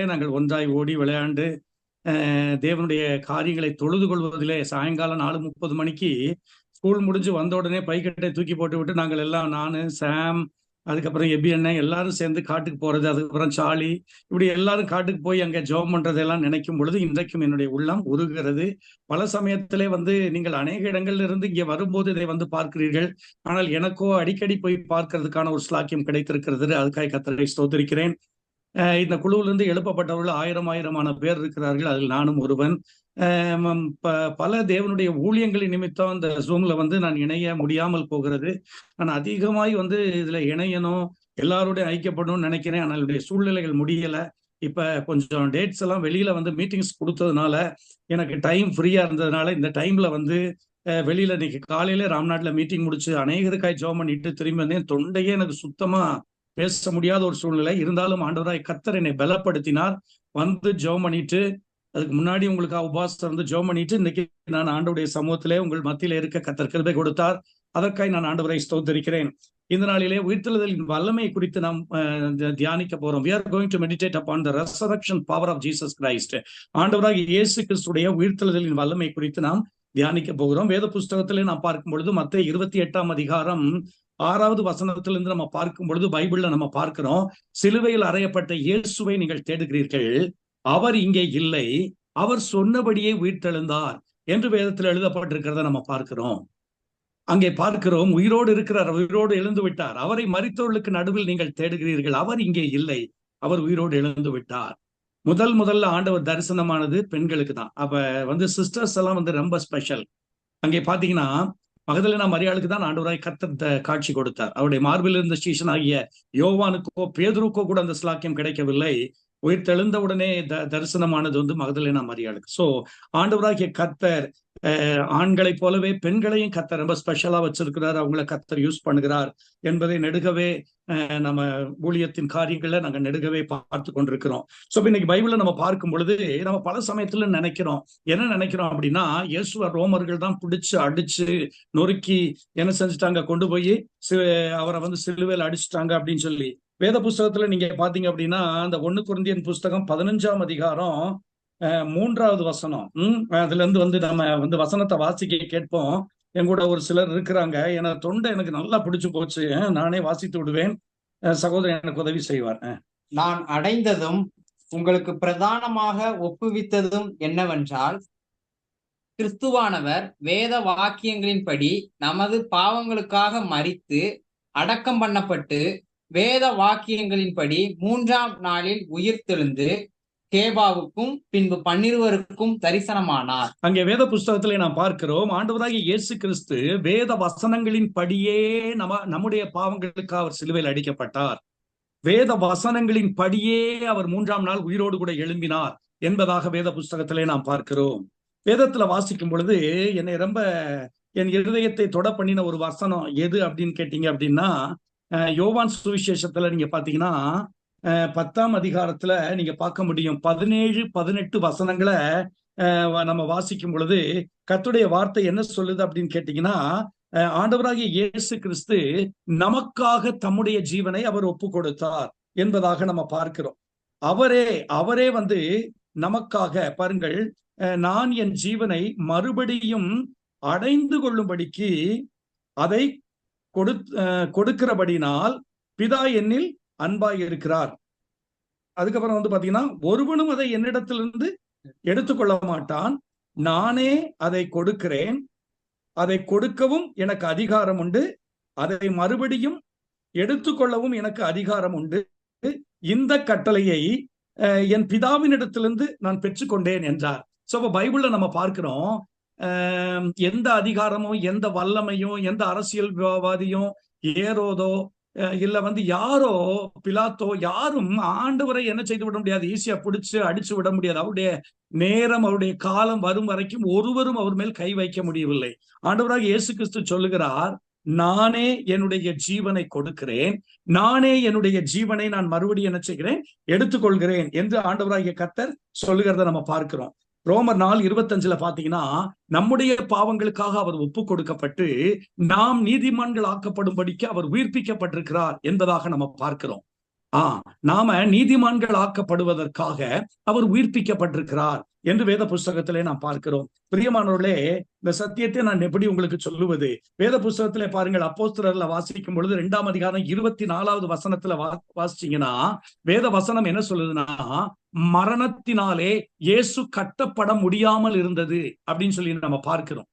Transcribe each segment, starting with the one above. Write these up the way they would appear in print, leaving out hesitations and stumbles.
நாங்கள் ஒன்றாய் ஓடி விளையாண்டு தேவனுடைய காரியங்களை தொழுது கொள்வதிலே சாயங்காலம் 4:30 மணிக்கு ஸ்கூல் முடிஞ்சு வந்த உடனே பைக்கெட்டை தூக்கி போட்டு விட்டு நாங்கள் எல்லாம், நான், சாம், அதுக்கப்புறம் எபி அண்ணன் எல்லாரும் சேர்ந்து காட்டுக்கு போறது, அதுக்கப்புறம் சாலி, இப்படி எல்லாரும் காட்டுக்கு போய் அங்கே ஜெபம் பண்றதெல்லாம் நினைக்கும் பொழுது இன்றைக்கும் என்னுடைய உள்ளம் உருகிறது. பல சமயத்திலே நீங்கள் அநேக இடங்கள்ல இருந்து இங்கே வரும்போது இதை பார்க்கிறீர்கள். ஆனால் எனக்கோ அடிக்கடி போய் பார்க்கறதுக்கான ஒரு ஸ்லாக்கியம் கிடைத்திருக்கிறது. அதுக்காக கர்த்தரை ஸ்தோத்திரிக்கிறேன். இந்த குழுவிலிருந்து எழுப்பப்பட்டவர்கள் ஆயிரமான பேர் இருக்கிறார்கள். அதில் நானும் ஒருவன். பல தேவனுடைய ஊழியங்களின் நிமித்தம் இந்த ஜூம்ல நான் இணைய முடியாமல் போகிறது. நான் அதிகமாய் இதுல இணையணும், எல்லாரோடையும் ஐக்கியப்படணும்னு நினைக்கிறேன். ஆனால் என்னுடைய சூழ்நிலைகள் முடியல. இப்ப கொஞ்சம் டேட்ஸ் எல்லாம் வெளியில மீட்டிங்ஸ் கொடுத்ததுனால எனக்கு டைம் ஃப்ரீயா இருந்ததுனால இந்த டைம்ல வெளியில இன்னைக்கு காலையில ராம்நாட்ல மீட்டிங் முடிச்சு அநேகருக்காய் ஜெபம் பண்ணிட்டு திரும்பி வந்தேன். தொண்டையே எனக்கு சுத்தமா பேச முடியாத ஒரு சூழ்நிலை இருந்தாலும் ஆண்டவராய் கர்த்தர் என்னை பலப்படுத்தினார். ஜெபம் பண்ணிட்டு அதுக்கு முன்னாடி உங்களுக்கு உபவாசம் ஜெபம் பண்ணிட்டு இன்னைக்கு நான் ஆண்டவருடைய சமூகத்திலே உங்கள் மத்தியில இருக்க கர்த்தர் கிருபை கொடுத்தார். அதற்காக நான் ஆண்டவரை ஸ்தோத்திரிக்கிறேன். இந்த நாளிலே உயிர்த்தெழுதலின் வல்லமை குறித்து நாம் தியானிக்க போறோம். We are going to meditate upon the resurrection power of Jesus Christ. ஆண்டவராக இயேசு கிறிஸ்துடைய உயிர்த்தெழுதலின் வல்லமை குறித்து நாம் தியானிக்க போகிறோம். வேத புஸ்தகத்திலே நாம் பார்க்கும் பொழுது மத்தேயு 28ஆம் அதிகாரம் 6வது வசனத்திலிருந்து நம்ம பார்க்கும் பொழுது பைபிள்ல நம்ம பார்க்கிறோம், சிலுவையில் அறையப்பட்ட இயேசுவை நீங்கள் தேடுகிறீர்கள், அவர் இங்கே இல்லை, அவர் சொன்னபடியே உயிர்த்தெழுந்தார் என்று வேதத்தில் எழுதப்பட்டிருக்கிறத நம்ம பார்க்கிறோம். அங்கே பார்க்கிறோம், உயிரோடு இருக்கிறார், உயிரோடு எழுந்து விட்டார். அவரை மரித்தவர்களுக்கு நடுவில் நீங்கள் தேடுகிறீர்கள், அவர் இங்கே இல்லை, அவர் உயிரோடு எழுந்து விட்டார். முதல்ல ஆண்டவர் தரிசனமானது பெண்களுக்கு தான். அப்ப சிஸ்டர்ஸ் எல்லாம் ரொம்ப ஸ்பெஷல். அங்கே பாத்தீங்கன்னா மகதலேனா மரியாளுக்கு தான் ஆண்டவராய் கர்த்தர் காட்சி கொடுத்தார். அவருடைய மார்பில் இருந்த ஸ்டீஷன் ஆகிய யோவானுக்கோ பேதுருக்கோ கூட அந்த ஸ்லாக்கியம் கிடைக்கவில்லை. உயிர்த்தெழுந்த உடனே தரிசனமானது மகதலேனா மரியாளுக்கு. சோ ஆண்டவராகிய கர்த்தர் ஆண்களை போலவே பெண்களையும் கர்த்தர் ரொம்ப ஸ்பெஷலா வச்சிருக்கிறார். அவங்கள கர்த்தர் யூஸ் பண்ணுகிறார் என்பதை நெடுகவே நம்ம ஊழியத்தின் காரியங்களை நாங்க நெடுகவே பார்த்து கொண்டிருக்கிறோம். சோ இன்னைக்கு பைபிள்ல நம்ம பார்க்கும் பொழுது நம்ம பல சமயத்துல என்ன நினைக்கிறோம் அப்படின்னா, இயேசுவ ரோமர்கள் தான் பிடிச்சு அடிச்சு நொறுக்கி என்ன செஞ்சுட்டாங்க, கொண்டு போய் அவரை சிலுவையில் அடிச்சுட்டாங்க அப்படின்னு சொல்லி வேத புஸ்தகத்துல நீங்க பாத்தீங்க அப்படின்னா, அந்த 1 கொரிந்தியன் புஸ்தகம் 15ஆம் அதிகாரம் 3வது வசனம், அதுல இருந்து நம்ம வசனத்தை வாசிக்க கேட்போம். என் கூட ஒரு சிலர் இருக்கிறாங்க. தொண்டை எனக்கு நல்லா பிடிச்சு போச்சு, நானே வாசித்து விடுவேன். சகோதரன் எனக்கு உதவி செய்வார். நான் அடைந்ததும் உங்களுக்கு பிரதானமாக ஒப்புவித்ததும் என்னவென்றால், கிறிஸ்துவானவர் வேத வாக்கியங்களின்படி நமது பாவங்களுக்காக மரித்து அடக்கம் பண்ணப்பட்டு வேத வாக்கியங்களின்படி 3ஆம் நாளில் உயிர்த்தெழுந்து கேபாவுக்கும் பின்பு 12 தரிசனமானார். அங்கே வேத புஸ்தகத்திலே நாம் பார்க்கிறோம், ஆண்டவராகிய இயேசு கிறிஸ்து வேத வசனங்களின் படியே நம்முடைய பாவங்களுக்காக அவர் சிலுவையில் அடிக்கப்பட்டார். வேத வசனங்களின் படியே அவர் 3ஆம் நாள் உயிரோடு கூட எழும்பினார் என்பதாக வேத புஸ்தகத்திலே நாம் பார்க்கிறோம். வேதத்துல வாசிக்கும் பொழுது என்னை என் இருதயத்தை தொட பண்ணின ஒரு வசனம் எது அப்படின்னு கேட்டீங்க அப்படின்னா, யோவான் சுவிசேஷத்துல நீங்க பாத்தீங்கன்னா 10ஆம் அதிகாரத்துல நீங்க பார்க்க முடியும். 17-18 வசனங்களை நம்ம வாசிக்கும் பொழுது கர்த்தருடைய வார்த்தை என்ன சொல்லுது அப்படின்னு கேட்டீங்கன்னா, ஆண்டவராகிய இயேசு கிறிஸ்து நமக்காக தம்முடைய ஜீவனை அவர் ஒப்பு கொடுத்தார் என்பதாக நம்ம பார்க்கிறோம். அவரே நமக்காக பாருங்கள், நான் என் ஜீவனை மறுபடியும் அடைந்து கொள்ளும்படிக்கு அதை கொடுக்கிறபடினால் பிதா என்னில் அன்பாய் இருக்கிறார். அதுக்கப்புறம் பாத்தீங்கன்னா, ஒருவனும் அதை என்னிடத்திலிருந்து எடுத்துக்கொள்ள மாட்டான், நானே அதை கொடுக்கிறேன், அதை கொடுக்கவும் எனக்கு அதிகாரம் உண்டு, அதை மறுபடியும் எடுத்துக்கொள்ளவும் எனக்கு அதிகாரம் உண்டு. இந்த கட்டளையை என் பிதாவினிடத்திலிருந்து நான் பெற்றுக்கொண்டேன் என்றார். சோ பைபிள்ல நம்ம பார்க்கிறோம், எந்த அதிகாரமும் எந்த வல்லமையும் எந்த அரசியல்வாதியும் ஏரோதோ இல்ல யாரோ பிலாத்தோ யாரும் ஆண்டவரை என்ன செய்து விட முடியாது, ஈஸியா பிடிச்சு அடிச்சு விட முடியாது. அவருடைய நேரம் அவருடைய காலம் வரும் வரைக்கும் ஒருவரும் அவர் மேல் கை வைக்க முடியவில்லை. ஆண்டவராக இயேசு கிறிஸ்து சொல்லுகிறார், நானே என்னுடைய ஜீவனை கொடுக்கிறேன், நானே என்னுடைய ஜீவனை நான் மறுபடியும் என்ன செய்கிறேன், எடுத்துக்கொள்கிறேன் என்று ஆண்டவராகிய கர்த்தர் சொல்லுகிறத நம்ம பார்க்கிறோம். ரோமர் 4:25 பாத்தீங்கன்னா, நம்முடைய பாவங்களுக்காக அவர் ஒப்பு கொடுக்கப்பட்டு நாம் நீதிமான்கள் ஆக்கப்படும்படிக்கு அவர் உயிர்ப்பிக்கப்பட்டிருக்கிறார் என்பதாக நம்ம பார்க்கிறோம். நாம நீதிமான்கள் ஆக்கப்படுவதற்காக அவர் உயிர்ப்பிக்கப்பட்டிருக்கிறார் என்று வேத புஸ்தகத்திலே நாம் பார்க்கிறோம். பிரியமானவர்களே, இந்த சத்தியத்தை நான் எப்படி உங்களுக்கு சொல்லுவது? வேத புஸ்தகத்திலே பாருங்கள், அப்போஸ்தலர்ல வாசிக்கும் பொழுது 2ஆம் அதிகாரம் 24வது வசனத்துல வாசிச்சீங்கன்னா வேத வசனம் என்ன சொல்லுதுன்னா, மரணத்தினாலே இயேசு கட்டப்பட முடியாமல் இருந்தது அப்படின்னு சொல்லி நம்ம பார்க்கிறோம்.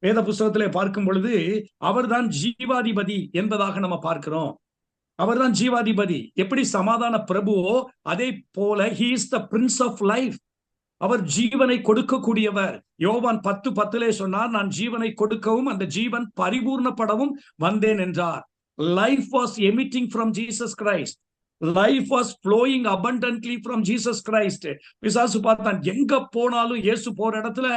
வேத புஸ்தகத்திலே பார்க்கும் பொழுது அவர்தான் ஜீவாதிபதி என்பதாக நம்ம பார்க்கிறோம். அவர்தான் ஜீவாதிபதி. எப்படி சமாதான பிரபுவோ அதே போல he is the prince of life. அவர் ஜீவனை கொடுக்கக்கூடியவர். யோவான் 10:10 சொன்னார், நான் ஜீவனை கொடுக்கவும் அந்த ஜீவன் பரிபூர்ணப்படவும் வந்தேன் என்றார். Life was emitting from Jesus Christ. Life was flowing abundantly from Jesus Christ. பிசாசு பார்த்தான், எங்க போனாலும் இயேசு போற இடத்துல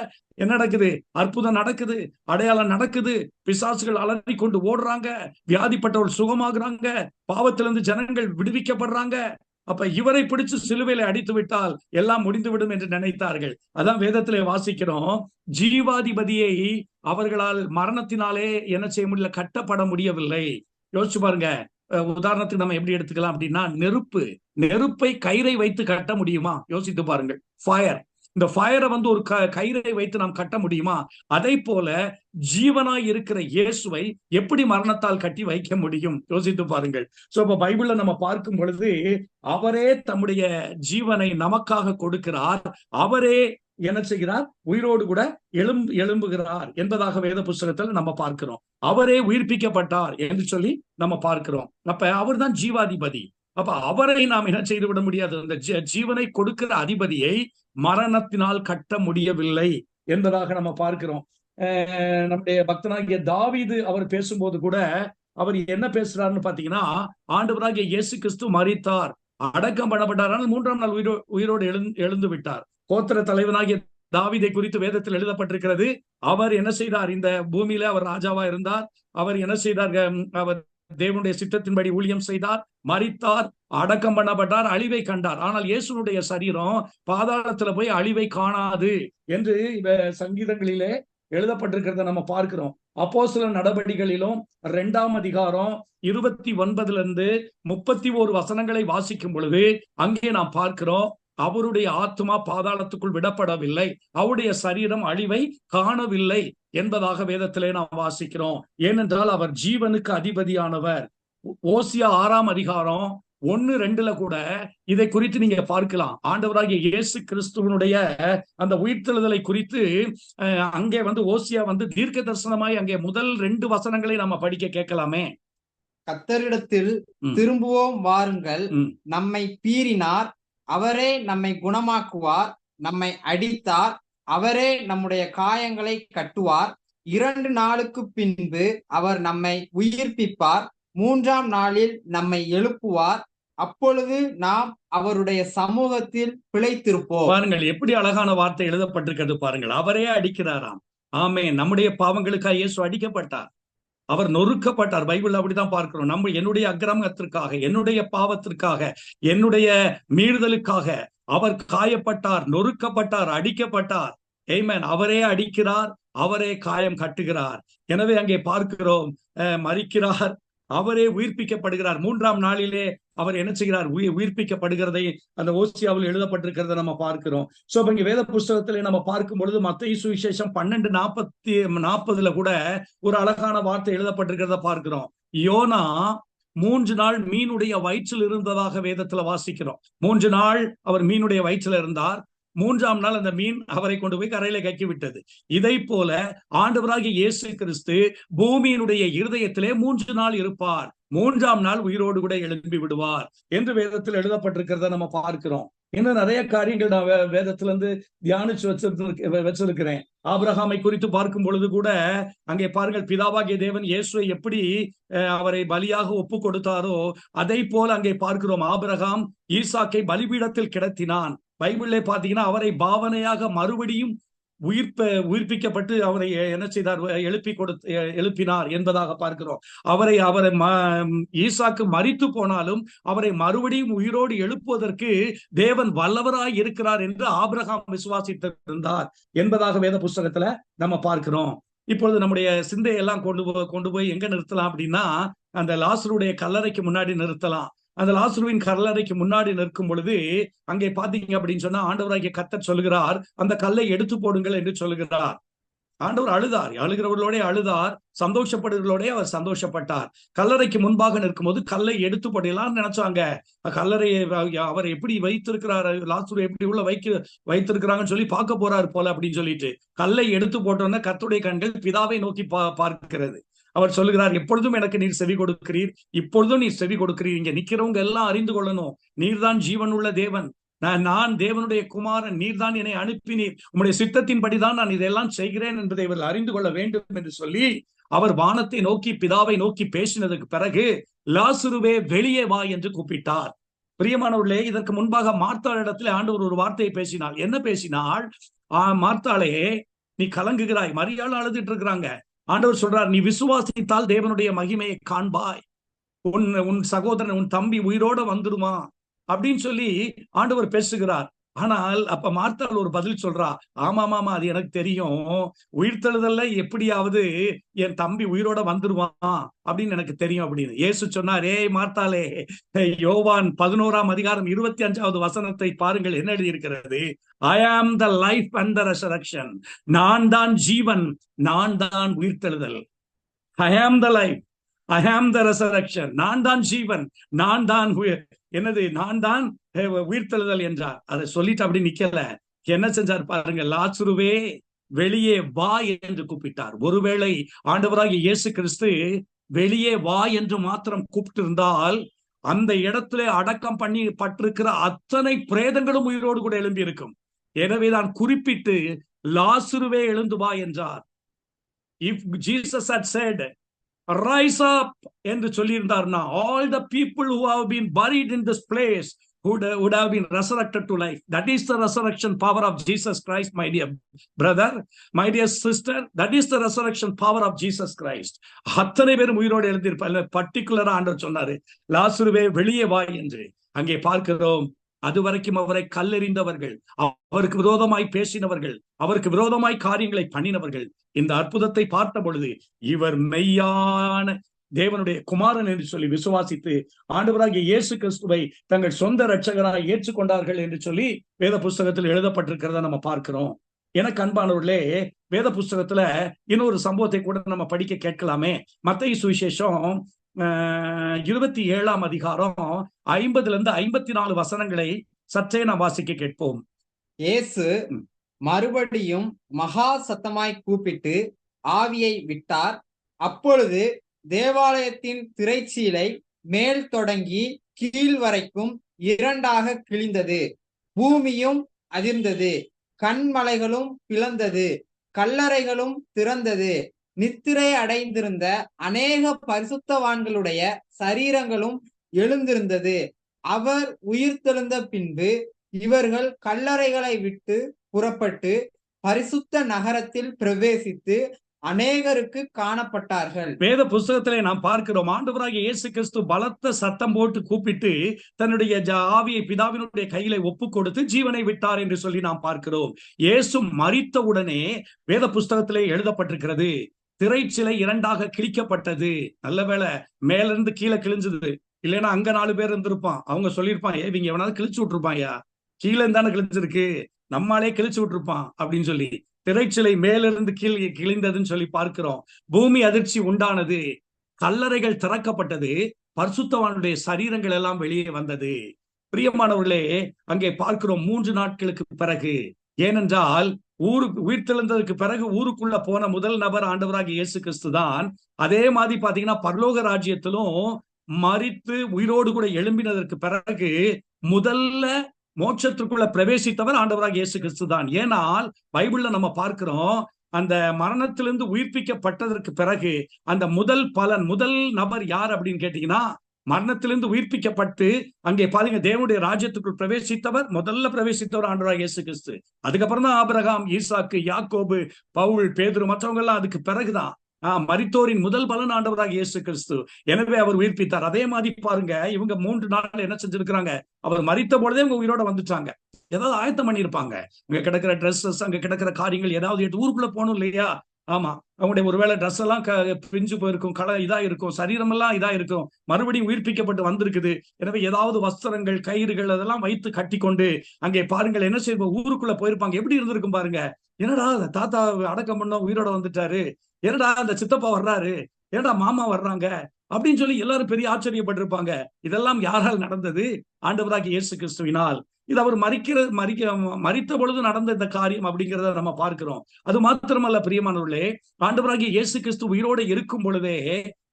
என்ன நடக்குது? அற்புதம் நடக்குது, அடையாளம் நடக்குது, பிசாசுகள் அலறி கொண்டு ஓடுறாங்க, வியாதிப்பட்டவர்கள் சுகமாகுறாங்க, பாவத்திலிருந்து ஜனங்கள் விடுவிக்கப்படுறாங்க. அப்ப இவரை பிடிச்சு சிலுவையில அடித்து விட்டால் எல்லாம் முடிந்துவிடும் என்று நினைத்தார்கள். அதான் வேதத்திலே வாசிக்கிறோம், ஜீவாதிபதியை அவர்களால் மரணத்தினாலே என்ன செய்ய முடியல, கட்டப்பட முடியவில்லை. யோசிச்சு பாருங்க. உதாரணத்துக்கு நம்ம எப்படி எடுத்துக்கலாம் அப்படின்னா, நெருப்பை கயிறை வைத்து கட்ட முடியுமா? யோசித்து பாருங்கள். ஃபயர், இந்த ஃபயரை ஒரு கயிறை வைத்து நாம் கட்ட முடியுமா? அதை போல ஜீவனாய் இருக்கிற இயேசுவை எப்படி மரணத்தால் கட்டி வைக்க முடியும்? யோசித்து பாருங்கள். சோ இப்ப பைபிள்ல நம்ம பார்க்கும் பொழுது அவரே தம்முடைய ஜீவனை நமக்காக கொடுக்கிறார். அவரே என்ன செய்கிறார்? உயிரோடு கூட எழும்புகிறார் என்பதாக வேத புஸ்தகத்தில் நம்ம பார்க்கிறோம். அவரே உயிர்ப்பிக்கப்பட்டார் என்று சொல்லி நம்ம பார்க்கிறோம். அப்ப அவர் தான் ஜீவாதிபதி. அப்ப அவரை நாம் என்ன செய்து விட முடியாது. அந்த ஜீவனை கொடுக்கிற அதிபதியை மரணத்தினால் கட்ட முடியவில்லை என்பதாக நம்ம பார்க்கிறோம். நம்முடைய பக்தனாகிய தாவீது அவர் பேசும்போது கூட அவர் என்ன பேசுறாருன்னு பாத்தீங்கன்னா, ஆண்டவராகிய இயேசு கிறிஸ்து மரித்தார், அடக்கம் பண்ணப்பட்டார், ஆனால் 3ஆம் நாள் உயிரோடு எழுந்து விட்டார். கோத்திர தலைவனாகிய தாவீதை குறித்து வேதத்தில் எழுதப்பட்டிருக்கிறது. அவர் என்ன செய்தார்? இந்த பூமியில அவர் ராஜாவா இருந்தார். அவர் என்ன செய்தார்? அவர் தேவனுடைய சித்தத்தின்படி ஊழியம் செய்தார், மரித்தார், அடக்கம் பண்ணப்பட்டார், அழிவை கண்டார். ஆனால் இயேசுனுடைய சரீரம் பாதாளத்துல போய் அழிவை காணாது என்று சங்கீதங்களிலே எழுதப்பட்டிருக்கிறத நம்ம பார்க்கிறோம். அப்போஸ்தலர் நடபடிகளிலும் 2ஆம் அதிகாரம் 29 31 வசனங்களை வாசிக்கும் பொழுது அங்கே நாம் பார்க்கிறோம், அவருடைய ஆத்மா பாதாளத்துக்குள் விடப்படவில்லை, அவருடைய சரீரம் அழிவை காணவில்லை என்பதாக வேதத்திலே நாம் வாசிக்கிறோம். ஏனென்றால் அவர் ஜீவனுக்கு அதிபதியானவர். ஓசியா 6ஆம் அதிகாரம் 1-2 கூட இதை குறித்து நீங்க பார்க்கலாம். ஆண்டவராகிய இயேசு கிறிஸ்துவனுடைய அந்த உயிர்த்தெழுதலை குறித்து அங்கே ஓசியா தீர்க்க தரிசனமாய் அங்கே முதல் 2 வசனங்களை நம்ம படிக்க கேட்கலாமே. கர்த்தரிடத்தில் திரும்புவோம் வாருங்கள், நம்மை பீறினார், அவரே நம்மை குணமாக்குவார், நம்மை அடித்தார், அவரே நம்முடைய காயங்களை கட்டுவார், 2 நாளுக்கு பின்பு அவர் நம்மை உயிர்ப்பிப்பார், 3ஆம் நாளில் நம்மை எழுப்புவார், அப்பொழுது நாம் அவருடைய சமூகத்தில் பிழைத்திருப்போம். பாருங்கள், எப்படி அழகான வார்த்தை எழுதப்பட்டிருக்கிறது பாருங்கள். அவரே அடிக்கிறாராம். ஆமென். நம்முடைய பாவங்களுக்காக இயேசு அடிக்கப்பட்டார், அவர் நொறுக்கப்பட்டார். பைபிள் அப்படிதான் பார்க்கிறோம். என்னுடைய அக்கிரமத்திற்காக, என்னுடைய பாவத்திற்காக, என்னுடைய மீறுதலுக்காக அவர் காயப்பட்டார், நொறுக்கப்பட்டார், அடிக்கப்பட்டார். ஆமென். அவரே அடிக்கிறார், அவரே காயம் கட்டுகிறார். எனவே அங்கே பார்க்கிறோம், மரிக்கிறார், அவரே உயிர்ப்பிக்கப்படுகிறார். 3ஆம் நாளிலே அவர் என்ன செய்கிறார்? உயிர்ப்பிக்கப்படுகிறதை அந்த ஓசியாவில் எழுதப்பட்டிருக்கிறத நம்ம பார்க்கிறோம். சோ இங்க வேத புஸ்தகத்திலே நம்ம பார்க்கும் பொழுது மத்தேயு சுவிசேஷம் 12:40 கூட ஒரு அழகான வார்த்தை எழுதப்பட்டிருக்கிறத பார்க்கிறோம். யோனா 3 நாள் மீனுடைய வயிற்றில் இருந்ததாக வேதத்துல வாசிக்கிறோம். 3 நாள் அவர் மீனுடைய வயிற்றில் இருந்தார். 3ஆம் நாள் அந்த மீன் அவரை கொண்டு போய் கரையில கக்கி விட்டது. இதை போல ஆண்டவராகிய இயேசு கிறிஸ்து பூமியினுடைய இருதயத்திலே 3 நாள் இருப்பார், 3ஆம் நாள் உயிரோடு கூட எழும்பி விடுவார் என்று வேதத்தில் எழுதப்பட்டிருக்கிறத நம்ம பார்க்கிறோம். இன்னும் நிறைய காரியங்கள் நான் வேதத்துல இருந்து தியானிச்சு வச்சிருக்கிறேன். ஆபிரகாமை குறித்து பார்க்கும் பொழுது கூட அங்கே பாருங்கள், பிதாவாகிய தேவன் இயேசுவை எப்படி அவரை பலியாக ஒப்பு கொடுத்தாரோ அதை போல அங்கே பார்க்கிறோம். ஆபிரகாம் ஈசாக்கை பலிபீடத்தில் கிடத்தினான். பைபிள்ல பாத்தீங்கன்னா அவரை பாவனையாக மறுபடியும் உயிர்ப்பிக்கப்பட்டு அவரை என்ன செய்தார்? எழுப்பினார் என்பதாக பார்க்கிறோம். அவரை ஈசாக்கு மரித்து போனாலும் அவரை மறுபடியும் உயிரோடு எழுப்புவதற்கு தேவன் வல்லவராய் இருக்கிறார் என்று ஆபிரகாம் விசுவாசித்திருந்தார் என்பதாக வேத புஸ்தகத்துல நம்ம பார்க்கிறோம். இப்பொழுது நம்முடைய சிந்தையெல்லாம் கொண்டு போய் எங்க நிறுத்தலாம் அப்படின்னா, அந்த லாசருடைய கல்லறைக்கு முன்னாடி நிறுத்தலாம். அந்த லாசருவின் கல்லறைக்கு முன்னாடி நிற்கும் பொழுது அங்கே பாத்தீங்க அப்படின்னு சொன்னா ஆண்டவராகிய கர்த்தர் சொல்லுகிறார், அந்த கல்லை எடுத்து போடுங்கள் என்று சொல்லுகிறார். ஆண்டவர் அழுதார், அழுகிறவர்களோட அழுதார், சந்தோஷப்படுகிறவர்களோட அவர் சந்தோஷப்பட்டார். கல்லறைக்கு முன்பாக நிற்கும் போது கல்லை எடுத்து போடலாம்னு நினைச்சாங்க. கல்லறையை அவர் எப்படி வைத்திருக்கிறாரு, லாசரு எப்படி உள்ள வைத்திருக்கிறாங்கன்னு சொல்லி பார்க்க போறாரு போல அப்படின்னு சொல்லிட்டு கல்லை எடுத்து போட்டோன்னா கர்த்தருடைய கண்கள் பிதாவை நோக்கி பார்க்கிறது. அவர் சொல்லுகிறார், எப்பொழுதும் எனக்கு நீர் செவி கொடுக்கிறீர், இப்பொழுதும் நீர் செவி கொடுக்கிறீர். இங்க நிக்கிறவங்க எல்லாம் அறிந்து கொள்ளணும், நீர்தான் ஜீவன் உள்ள தேவன், நான் தேவனுடைய குமாரன், நீர்தான் என்னை அனுப்பினீர், உம்முடைய சித்தத்தின்படிதான் நான் இதெல்லாம் செய்கிறேன் என்பதை இவர்கள் அறிந்து கொள்ள வேண்டும் என்று சொல்லி அவர் வானத்தை நோக்கி பிதாவை நோக்கி பேசினதுக்கு பிறகு லாசருவே வெளியே வா என்று கூப்பிட்டார். பிரியமானவர்களே, இதற்கு முன்பாக மார்த்தாள் இடத்துல ஆண்டவர் ஒரு வார்த்தையை பேசினாள். என்ன பேசினாள்? மார்த்தாளே, நீ கலங்குகிறாய். மரியாள் அழுதுட்டு இருக்கிறாங்க. ஆண்டவர் சொல்றார், நீ விசுவாசித்தால் தேவனுடைய மகிமையை காண்பாய், உன் சகோதரன் உன் தம்பி உயிரோட வந்துருமா அப்படின்னு சொல்லி ஆண்டவர் பேசுகிறார். ஆனால் அப்ப மார்த்தாள் ஒரு பதில் சொல்றா, ஆமாமா அது எனக்கு தெரியும், உயிர்த்தெழுதல்ல எப்படியாவது என் தம்பி உயிரோட வந்துருவான் அப்படின்னு எனக்கு தெரியும் அப்படின்னு. இயேசு சொன்னார், ஏய் மார்த்தாளே, யோவான் 11ஆம் அதிகாரம் 25வது வசனத்தை பாருங்கள், என்ன எழுதி இருக்கிறது? I am the life and the resurrection. நான் தான் ஜீவன், நான் தான் உயிர்த்தெழுதல். I am the life, I am the resurrection. நான் தான் ஜீவன், நான் தான் என்னது, நான் தான் உயிர்த்தெழுதல் என்றார். அதை சொல்லிட்டு அப்படி நிக்கல, என்ன செஞ்சார் பாருங்க, லாசருவே வெளியே வா என்று கூப்பிட்டார். ஒருவேளை ஆண்டவராகிய இயேசு கிறிஸ்து வெளியே வா என்று மாத்திரம் கூப்பிட்டு இருந்தால் அந்த இடத்துல அடக்கம் பண்ணி பட்டிருக்கிற அத்தனை பிரேதங்களும் உயிரோடு கூட எழும்பி இருக்கும். எனவேதான் குறிப்பிட்டு லாசருவே எழுந்து வா என்றார். If Jesus had said rise up என்று சொல்லியிருந்தார்னா, all the people who have been buried in this place would have been resurrected to life. That is the resurrection power of Jesus Christ, my dear brother, my dear sister. That is the resurrection power of Jesus Christ. அத்தனை பேரும் உயிரோடு எழுந்திருப்பாங்க. பர்டிகுலரா ஆண்டவர் சொன்னாரு, லாசருவே வெளியே வா என்று. அங்கே பார்க்கிறோம், அதுவரைக்கும் அவரை கல்லெறிந்தவர்கள், அவருக்கு விரோதமாய் பேசினவர்கள், அவருக்கு விரோதமாய் காரியங்களை பண்ணினவர்கள் இந்த அற்புதத்தை பார்த்த பொழுது இவர் மெய்யான தேவனுடைய குமாரன் என்று சொல்லி விசுவாசித்து ஆண்டவராகிய இயேசு கிறிஸ்துவை தங்கள் சொந்த இரட்சகராய் ஏற்றுக்கொண்டார்கள் என்று சொல்லி வேத புஸ்தகத்தில் எழுதப்பட்டிருக்கிறத நம்ம பார்க்கிறோம். எனக்கு அன்பானவர்களே, வேத புஸ்தகத்துல இன்னொரு சம்பவத்தை கூட நம்ம படிக்க கேட்கலாமே. மத்தேயு சுவிசேஷம் 27ஆம் அதிகாரம் 50லிருந்து 54 வசனங்களை சற்றே நாம் வாசிக்க கேட்போம். இயேசு மறுபடியும் மகா சத்தமாய் கூப்பிட்டு ஆவியை விட்டார். அப்பொழுது தேவாலயத்தின் திரைச்சீலை மேல் தொடங்கி கீழ் வரைக்கும் 2ஆக கிழிந்தது. பூமியும் அதிர்ந்தது, கண்மலைகளும் பிளந்தது, கல்லறைகளும் திறந்தது. நித்திரை அடைந்திருந்த அநேக பரிசுத்தவான்களுடைய சரீரங்களும் எழுந்திருந்தது. அவர் உயிர்த்தெழுந்த பின்பு இவர்கள் கல்லறைகளை விட்டு புறப்பட்டு பரிசுத்த நகரத்தில் பிரவேசித்து அநேகருக்கு காணப்பட்டார்கள். வேத புஸ்தகத்திலே நாம் பார்க்கிறோம், ஆண்டவராகிய இயேசு கிறிஸ்து பலத்த சத்தம் போட்டு கூப்பிட்டு தன்னுடைய ஆவியை பிதாவினுடைய கையில ஒப்பு கொடுத்து ஜீவனை விட்டார் என்று சொல்லி நாம் பார்க்கிறோம். இயேசு மரித்த உடனே வேத புஸ்தகத்திலே எழுதப்பட்டிருக்கிறது, திரைச்சிலை 2ஆக கிழிக்கப்பட்டது. நல்ல வேளை மேலிருந்து கீழே கிழிஞ்சது, இல்லைன்னா அங்க 4 பேர் இருந்திருப்பான். அவங்க சொல்லியிருப்பான், இவங்க எவனாவது கிழிச்சு விட்டுருப்பாயா, கீழே இருந்தானே கிழிச்சிருக்கு, நம்மாலே கிழிச்சு விட்டுருப்பான் அப்படின்னு சொல்லி. திரைச்சிலை மேலிருந்து கிழிந்ததுன்னு சொல்லி பார்க்கிறோம். பூமி அதிர்ச்சி உண்டானது, கல்லறைகள் திறக்கப்பட்டது, பரிசுத்தவானுடைய சரீரங்கள் எல்லாம் வெளியே வந்தது. பிரியமானவர்களே, அங்கே பார்க்கிறோம் 3 நாட்களுக்கு பிறகு, ஏனென்றால் உயிர்த்தெழுந்ததுக்கு பிறகு ஊருக்குள்ள போன முதல் நபர் ஆண்டவராகிய இயேசு கிறிஸ்து தான். அதே மாதிரி பாத்தீங்கன்னா பரலோக ராஜ்யத்திலும் மரித்து உயிரோடு கூட எழும்பினதற்கு பிறகு முதல்ல மோட்சத்திற்குள்ள பிரவேசித்தவர் ஆண்டவராகிய இயேசு கிறிஸ்து தான். ஏனால் பைபிள்ல நம்ம பார்க்கிறோம், அந்த மரணத்திலிருந்து உயிர்ப்பிக்கப்பட்டதற்கு பிறகு அந்த முதல் நபர் யார் அப்படின்னு கேட்டீங்கன்னா, மரணத்திலிருந்து உயிர்ப்பிக்கப்பட்டு அங்கே பாருங்க தேவனுடைய ராஜ்யத்துக்குள் முதல்ல பிரவேசித்தவர் ஆண்டவராகிய இயேசு கிறிஸ்து. அதுக்கப்புறம் தான் ஆபிரகாம், ஈசாக்கு, யாக்கோபு, பவுல், பேதுரு, மற்றவங்க எல்லாம் அதுக்கு பிறகுதான். மரித்தோரின் முதல் பலன் ஆண்டவராகிய இயேசு கிறிஸ்து. எனவே அவர் உயிர்ப்பித்தார். அதே மாதிரி பாருங்க, இவங்க 3 நாள் என்ன செஞ்சிருக்கிறாங்க, அவர் மரித்த பொழுதே இவங்க உயிரோட வந்துட்டாங்க. ஏதாவது ஆயத்தம் பண்ணியிருப்பாங்க, அங்க கிடக்கிற ட்ரெஸ்ஸஸ், அங்க கிடக்கிற காரியங்கள் ஏதாவது எடுத்து ஊருக்குள்ள போகணும் இல்லையா, ஆமா, அவங்களுடைய ஒருவேளை ட்ரெஸ் எல்லாம் பிஞ்சு போயிருக்கும், இதா இருக்கும், சரீரம் எல்லாம் இதா இருக்கும், மறுபடியும் உயிர்ப்பிக்கப்பட்டு வந்திருக்குது. எனவே ஏதாவது வஸ்திரங்கள், கயிறுகள் அதெல்லாம் வைத்து கட்டி கொண்டு அங்கே பாருங்கள் என்ன செய்வோம், ஊருக்குள்ள போயிருப்பாங்க. எப்படி இருந்திருக்கும் பாருங்க. என்னடா தாத்தா அடக்கம் பண்ண உயிரோட வந்துட்டாரு, என்னடா அந்த சித்தப்பா வர்றாரு, என்னடா மாமா வர்றாங்க அப்படின்னு சொல்லி எல்லாரும் பெரிய ஆச்சரியப்பட்டிருப்பாங்க. இதெல்லாம் யாரால் நடந்தது? ஆண்டவராகிய இயேசு கிறிஸ்துவினால். இது அவர் மரித்த பொழுது நடந்த இந்த காரியம் அப்படிங்கிறத நம்ம பார்க்கிறோம். அது மாத்திரமல்ல பிரியமானவர்களே, ஆண்டவராகிய இயேசு கிறிஸ்து உயிரோடு இருக்கும் பொழுதே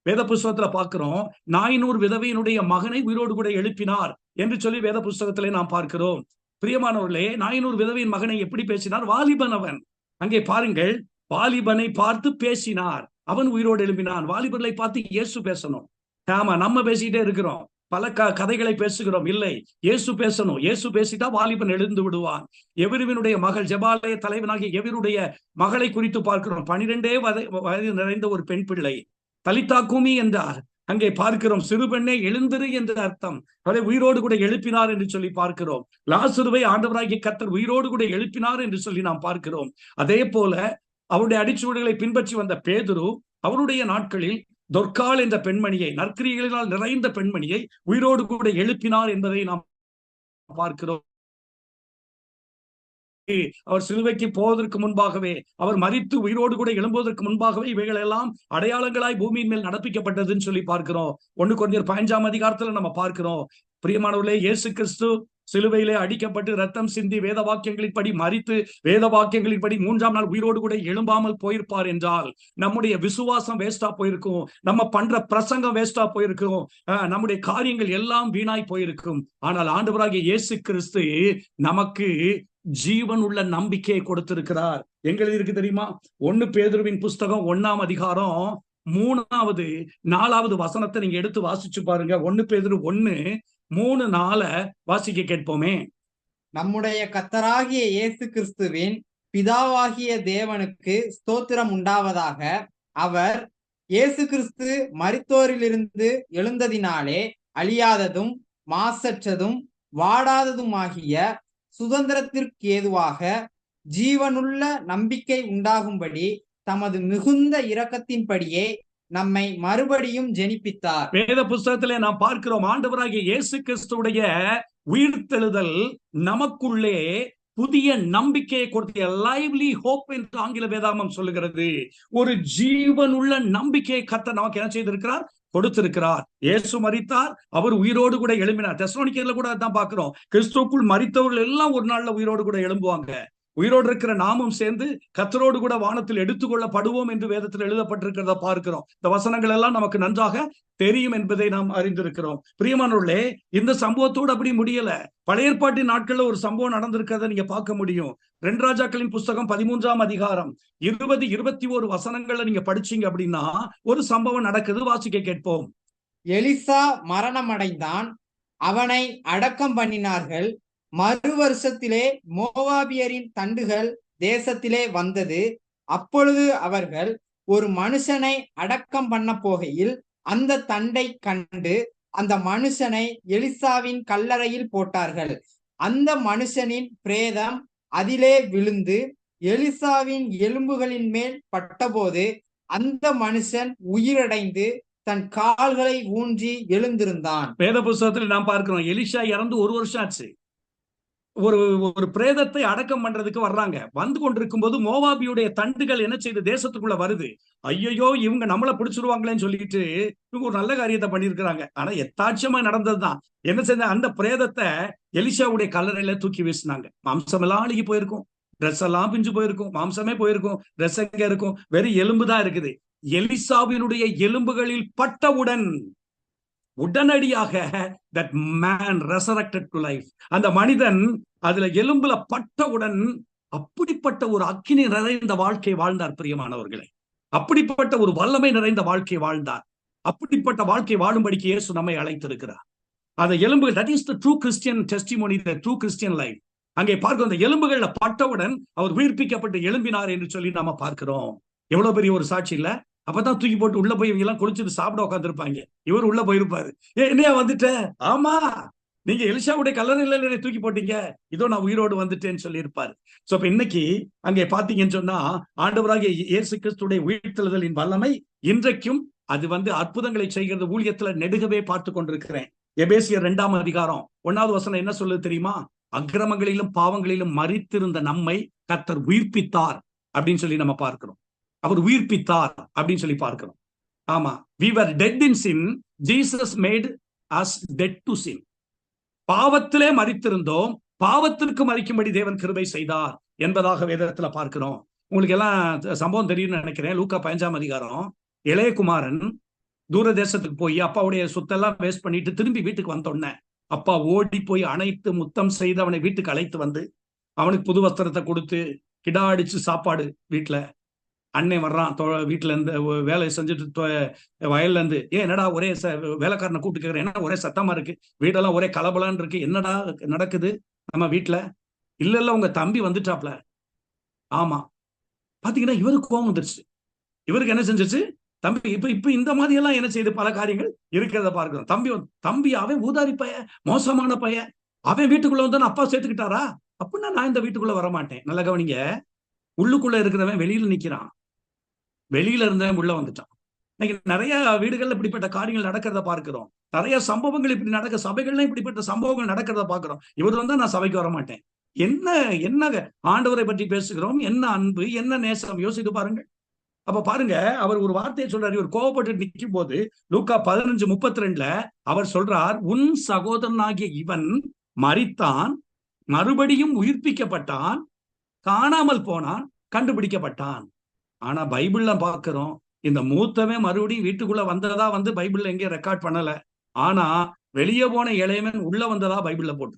வேத புஸ்தகத்துல பார்க்கிறோம், நாயினூர் விதவையினுடைய மகனை உயிரோடு கூட எழுப்பினார் என்று சொல்லி வேத புஸ்தகத்திலே நாம் பார்க்கிறோம். பிரியமானவர்களே, நாயினூர் விதவையின் மகனை எப்படி பேசினார்? வாலிபன் அவன். அங்கே பாருங்கள், வாலிபனை பார்த்து பேசினார், அவன் உயிரோடு எழுப்பினான். வாலிபர்களை பார்த்து இயேசு பேசணும். ஆமா, நம்ம பேசிக்கிட்டே இருக்கிறோம், பல கதைகளை பேசுகிறோம். இல்லை, இயேசு பேசணும். இயேசு பேசிட்டா வாலிபன் எழுந்து விடுவான். எவிருவினுடைய மகள், ஜெபாலய தலைவனாகிய எவிருடைய மகளை குறித்து பார்க்கிறோம். 12 வயது நிறைந்த ஒரு பெண் பிள்ளை, தலித்தா கூமி என்றார். அங்கே பார்க்கிறோம், சிறுபெண்ணே எழுந்திரு என்று அர்த்தம். அவரை உயிரோடு கூட எழுப்பினார் என்று சொல்லி பார்க்கிறோம். லாசருவை ஆண்டவராகிய கர்த்தர் உயிரோடு கூட எழுப்பினார் என்று சொல்லி நாம் பார்க்கிறோம். அதே போல அவருடைய அடிச்சுவடுகளை பின்பற்றி வந்த பேதுரு அவருடைய நாட்களில் தொர்க்காள் என்ற பெண்மணியை, நற்கிரியைகளினால் நிறைந்த பெண்மணியை உயிரோடு கூட எழுப்பினார் என்பதை நாம் பார்க்கிறோம். அவர் சிலுவைக்கு போவதற்கு முன்பாகவே, அவர் மரித்து உயிரோடு கூட எழும்புவதற்கு முன்பாகவே இவைகள் எல்லாம் அடையாளங்களாய் பூமியின் மேல் நடப்பிக்கப்பட்டதுன்னு சொல்லி பார்க்கிறோம். 1 கொரிந்தியர் 15ஆம் அதிகாரத்துல நம்ம பார்க்கிறோம். பிரியமானவர்களே, இயேசு கிறிஸ்து சிலுவையிலே அடிக்கப்பட்டு ரத்தம் சிந்தி வேத வாக்கியங்களின்படி மரித்து வேத வாக்கியங்களின்படி 3ஆம் நாள் உயிரோடு கூட எழும்பாமல் போயிருப்பார் என்றால் நம்முடைய விசுவாசம் வேஸ்டா போயிருக்கும், நம்ம பண்ற பிரசங்கம் வேஸ்டா போயிருக்கும், நம்முடைய காரியங்கள் எல்லாம் வீணாய் போயிருக்கும். ஆனால் ஆண்டவராகிய இயேசு கிறிஸ்து நமக்கு ஜீவன் உள்ள நம்பிக்கையை கொடுத்திருக்கிறார். எங்க இருக்கு தெரியுமா? 1 பேதுருவின் புஸ்தகம் 1ஆம் அதிகாரம் 3வது 4வது வசனத்தை நீங்க எடுத்து வாசிச்சு பாருங்க. 1 பேதுரு 1:3-4 வாசிக்க கேட்போமே. நம்முடைய கர்த்தராகிய இயேசு கிறிஸ்துவின் பிதாவாகிய தேவனுக்கு ஸ்தோத்திரம் உண்டாவதாக. அவர் இயேசு கிறிஸ்து மரித்தோரிலிருந்து எழுந்ததினாலே அழியாததும் மாசற்றதும் வாடாததுமாகிய சுதந்திரத்திற்கு ஏதுவாக ஜீவனுள்ள நம்பிக்கை உண்டாகும்படி தமது மிகுந்த இரக்கத்தின்படியே நம்மை மறுபடியும் ஜெனிப்பித்தார். வேத புஸ்தகத்திலே நாம் பார்க்கிறோம், ஆண்டவராகிய இயேசு கிறிஸ்துடைய உயிர்த்தெழுதல் நமக்குள்ளே புதிய நம்பிக்கையை கொடுத்த லைவ்லி ஹோப் என்று ஆங்கில வேதாகமம் சொல்லுகிறது. ஒரு ஜீவனுள்ள நம்பிக்கையை கர்த்தர் நமக்கு என்ன செய்திருக்கிறார்? கொடுத்திருக்கிறார். இயேசு மரித்தார், அவர் உயிரோடு கூட எழும்பினார். தெசலோனிக்கேயர்ல கூட அதான் பார்க்கிறோம், கிறிஸ்துவுக்குள் மரித்தவர்கள் எல்லாம் ஒரு நாள்ல உயிரோடு கூட எழும்புவாங்க. உயிரோடு இருக்கிற நாமும் சேர்ந்து கர்த்தரோடு கூட வானத்தில் எடுத்துக்கொள்ளப்படுவோம் என்று வேதத்தில் எழுதப்பட்டிருக்கிறத பார்க்கிறோம். இந்த வசனங்கள் எல்லாம் நமக்கு நன்றாக தெரியும் என்பதை நாம் அறிந்திருக்கிறோம். பிரியமானவர்களே, இந்த சம்பவத்தோடு அப்படி முடியல. பழைய ஏற்பாட்டின் நாட்கள்ல ஒரு சம்பவம் நடந்திருக்கிறத நீங்க பார்க்க முடியும். 2 ராஜாக்களின் புஸ்தகம் 13ஆம் அதிகாரம் 20-21 வசனங்கள்ல நீங்க படிச்சீங்க அப்படின்னா ஒரு சம்பவம் நடக்குது. வாசிக்க கேட்போம். எலிசா மரணமடைந்தான், அவனை அடக்கம் பண்ணினார்கள். மறு வருஷத்திலே மோவாபியரின் தண்டுகள் தேசத்திலே வந்தது. அப்பொழுது அவர்கள் ஒரு மனுஷனை அடக்கம் பண்ண போகையில் அந்த தண்டை கண்டு அந்த மனுஷனை எலிசாவின் கல்லறையில் போட்டார்கள். அந்த மனுஷனின் பிரேதம் அதிலே விழுந்து எலிசாவின் எலும்புகளின் மேல் பட்டபோது அந்த மனுஷன் உயிரடைந்து தன் கால்களை ஊன்றி எழுந்திருந்தான். வேத புஸ்தகத்தில் நாம் பார்க்கிறோம், எலிசா இறந்து 1 வருஷம் ஆச்சு. ஒரு பிரேதத்தை அடக்கம் பண்றதுக்கு வர்றாங்க. வந்து கொண்டிருக்கும் போது மோவாபியுடைய தண்டுகள் என்ன செய்து தேசத்துக்குள்ள வருது. ஐயோ, இவங்க நம்மள பிடிச்சிருவாங்களேன்னு சொல்லிட்டு இவங்க ஒரு நல்ல காரியத்தை பண்ணிருக்கிறாங்க. ஆனா எத்தாட்சியமா நடந்ததுதான். என்ன செஞ்ச, அந்த பிரேதத்தை எலிசாவுடைய கல்லறையில தூக்கி வீசினாங்க. மாம்சம் எல்லாம் அழுகி போயிருக்கும், ட்ரெஸ் எல்லாம் பிஞ்சு போயிருக்கும், மாம்சமே போயிருக்கும், ட்ரெஸ் எங்க இருக்கும், வெறும் எலும்புதான் இருக்குது. எலிசாவினுடைய எலும்புகளில் பட்டவுடன் உடனடியாக that man resurrected to life. அந்த மனிதன் அதுல எலும்புல பட்டவுடன் அப்படிப்பட்ட ஒரு அக்கினி நிறைந்த வாழ்க்கை வாழ்ந்தார். பிரியமானவர்களே, அப்படிப்பட்ட ஒரு வல்லமை நிறைந்த வாழ்க்கை வாழ்ந்தார். அப்படிப்பட்ட வாழ்க்கை வாழும்படிக்கு இயேசு நம்மை அழைத்திருக்கிறார். அந்த எலும்புகள், that is the true Christian testimony, the true Christian life. அங்கே பார்க்கிறோம், அந்த எலும்புகள்ல பட்டவுடன் அவர் உயிர்ப்பிக்கப்பட்டு எழும்பினார் என்று சொல்லி நாம பார்க்கிறோம். எவ்வளவு பெரிய ஒரு சாட்சி இல்ல? அப்பதான் தூக்கி போட்டு உள்ள போய் இவங்க எல்லாம் குளிச்சுட்டு சாப்பிட உட்காந்துருப்பாங்க. இவர் உள்ள போயிருப்பாரு. என்னையா வந்துட்ட? ஆமா, நீங்க எலிஷாவுடைய கல்லறையில தூக்கி போட்டீங்க, இதோ நான் உயிரோடு வந்துட்டேன்னு சொல்லி இருப்பாரு. சோ இப்ப இன்னைக்கு அங்கே பாத்தீங்கன்னு சொன்னா ஆண்டவராகிய இயேசு கிறிஸ்துடைய உயிர்த்தெழுதலின் வல்லமை இன்றைக்கும் அது அற்புதங்களை செய்கிறது. ஊழியத்துல நெடுகவே பார்த்து கொண்டிருக்கிறேன். எபேசியர் 2ஆம் அதிகாரம் 1வது வசனம் என்ன சொல்லுது தெரியுமா? அக்கிரமங்களிலும் பாவங்களிலும் மரித்திருந்த நம்மை கர்த்தர் உயிர்ப்பித்தார் அப்படின்னு சொல்லி நம்ம பார்க்கிறோம். அவர் உயிர்ப்பித்தார் அப்படின்னு சொல்லி பார்க்கிறோம். ஆமா, we were dead in sin, Jesus made us dead to sin. பாவத்திலே மரித்திருந்தோம், பாவத்திற்கு மரிக்கும்படி தேவன் கிருபை செய்தார் என்பதாக வேதத்துல பார்க்கிறோம். உங்களுக்கு எல்லாம் சம்பவம் தெரியும்னு நினைக்கிறேன். லூக்கா 15ஆம் அதிகாரம், இளையகுமாரன் தூர தேசத்துக்கு போய் அப்பாவுடைய சொத்தெல்லாம் வேஸ்ட் பண்ணிட்டு திரும்பி வீட்டுக்கு வந்தோடனே அப்பா ஓடி போய் அணைத்து முத்தம் செய்து அவனை வீட்டுக்கு அழைத்து வந்து அவனுக்கு புது வஸ்திரத்தை கொடுத்து கிடா அடிச்சு சாப்பாடு. வீட்டுல அண்ணன் வர்றான், வீட்டுல இருந்து வேலை செஞ்சுட்டு வயல்ல இருந்து, என்னடா ஒரே வேலைக்காரனை கூப்பிட்டு கேட்கிறேன், என்ன ஒரே சத்தமா இருக்கு, வீடெல்லாம் ஒரே கலபலான்னு இருக்கு, என்னடா நடக்குது நம்ம வீட்டுல? இல்ல உங்க தம்பி வந்துட்டாப்ல. ஆமா, பாத்தீங்கன்னா இவருக்கு கோபம் வந்துருச்சு. இவருக்கு என்ன செஞ்சிச்சு? தம்பி இப்ப இந்த மாதிரி எல்லாம் என்ன செய்து பல காரியங்கள் இருக்கிறத பார்க்கிறோம். தம்பி அவன் ஊதாரி பைய, மோசமான பைய, அவன் வீட்டுக்குள்ள வந்தா அப்பா சேர்த்துக்கிட்டாரா? அப்படின்னா நான் இந்த வீட்டுக்குள்ள வரமாட்டேன். நல்ல கவனிங்க, உள்ளுக்குள்ள இருக்கிறவன் வெளியில நிக்கிறான், வெளியில இருந்தவன் உள்ள வந்துட்டான். இன்னைக்கு நிறைய வீடுகள்ல இப்படிப்பட்ட காரியங்கள் நடக்கிறத பார்க்கிறோம். நிறைய சம்பவங்கள் இப்படி நடக்க, சபைகள்ல இப்படிப்பட்ட சம்பவங்கள் நடக்கிறத பார்க்கிறோம். இவர் நான் சபைக்கு வரமாட்டேன். என்ன ஆண்டவரை பற்றி பேசுகிறோம், என்ன அன்பு, என்ன நேசம், யோசித்து பாருங்க. அப்ப பாருங்க, அவர் ஒரு வார்த்தையை சொல்றாரு. இவர் கோவப்பட்டு நிற்கும் போது லூக்கா 15:32 அவர் சொல்றார், உன் சகோதரனாகிய இவன் மரித்தான், மறுபடியும் உயிர்ப்பிக்கப்பட்டான், காணாமல் போனான், கண்டுபிடிக்கப்பட்டான். ஆனா பைபிள்ல பார்க்கிறோம், இந்த மூத்தவன் மறுபடியும் வீட்டுக்குள்ள வந்ததா பைபிள்ல எங்கேயும் ரெக்கார்ட் பண்ணல. ஆனா வெளியே போன இளையவன் உள்ள வந்ததா பைபிள்ல போட்டு.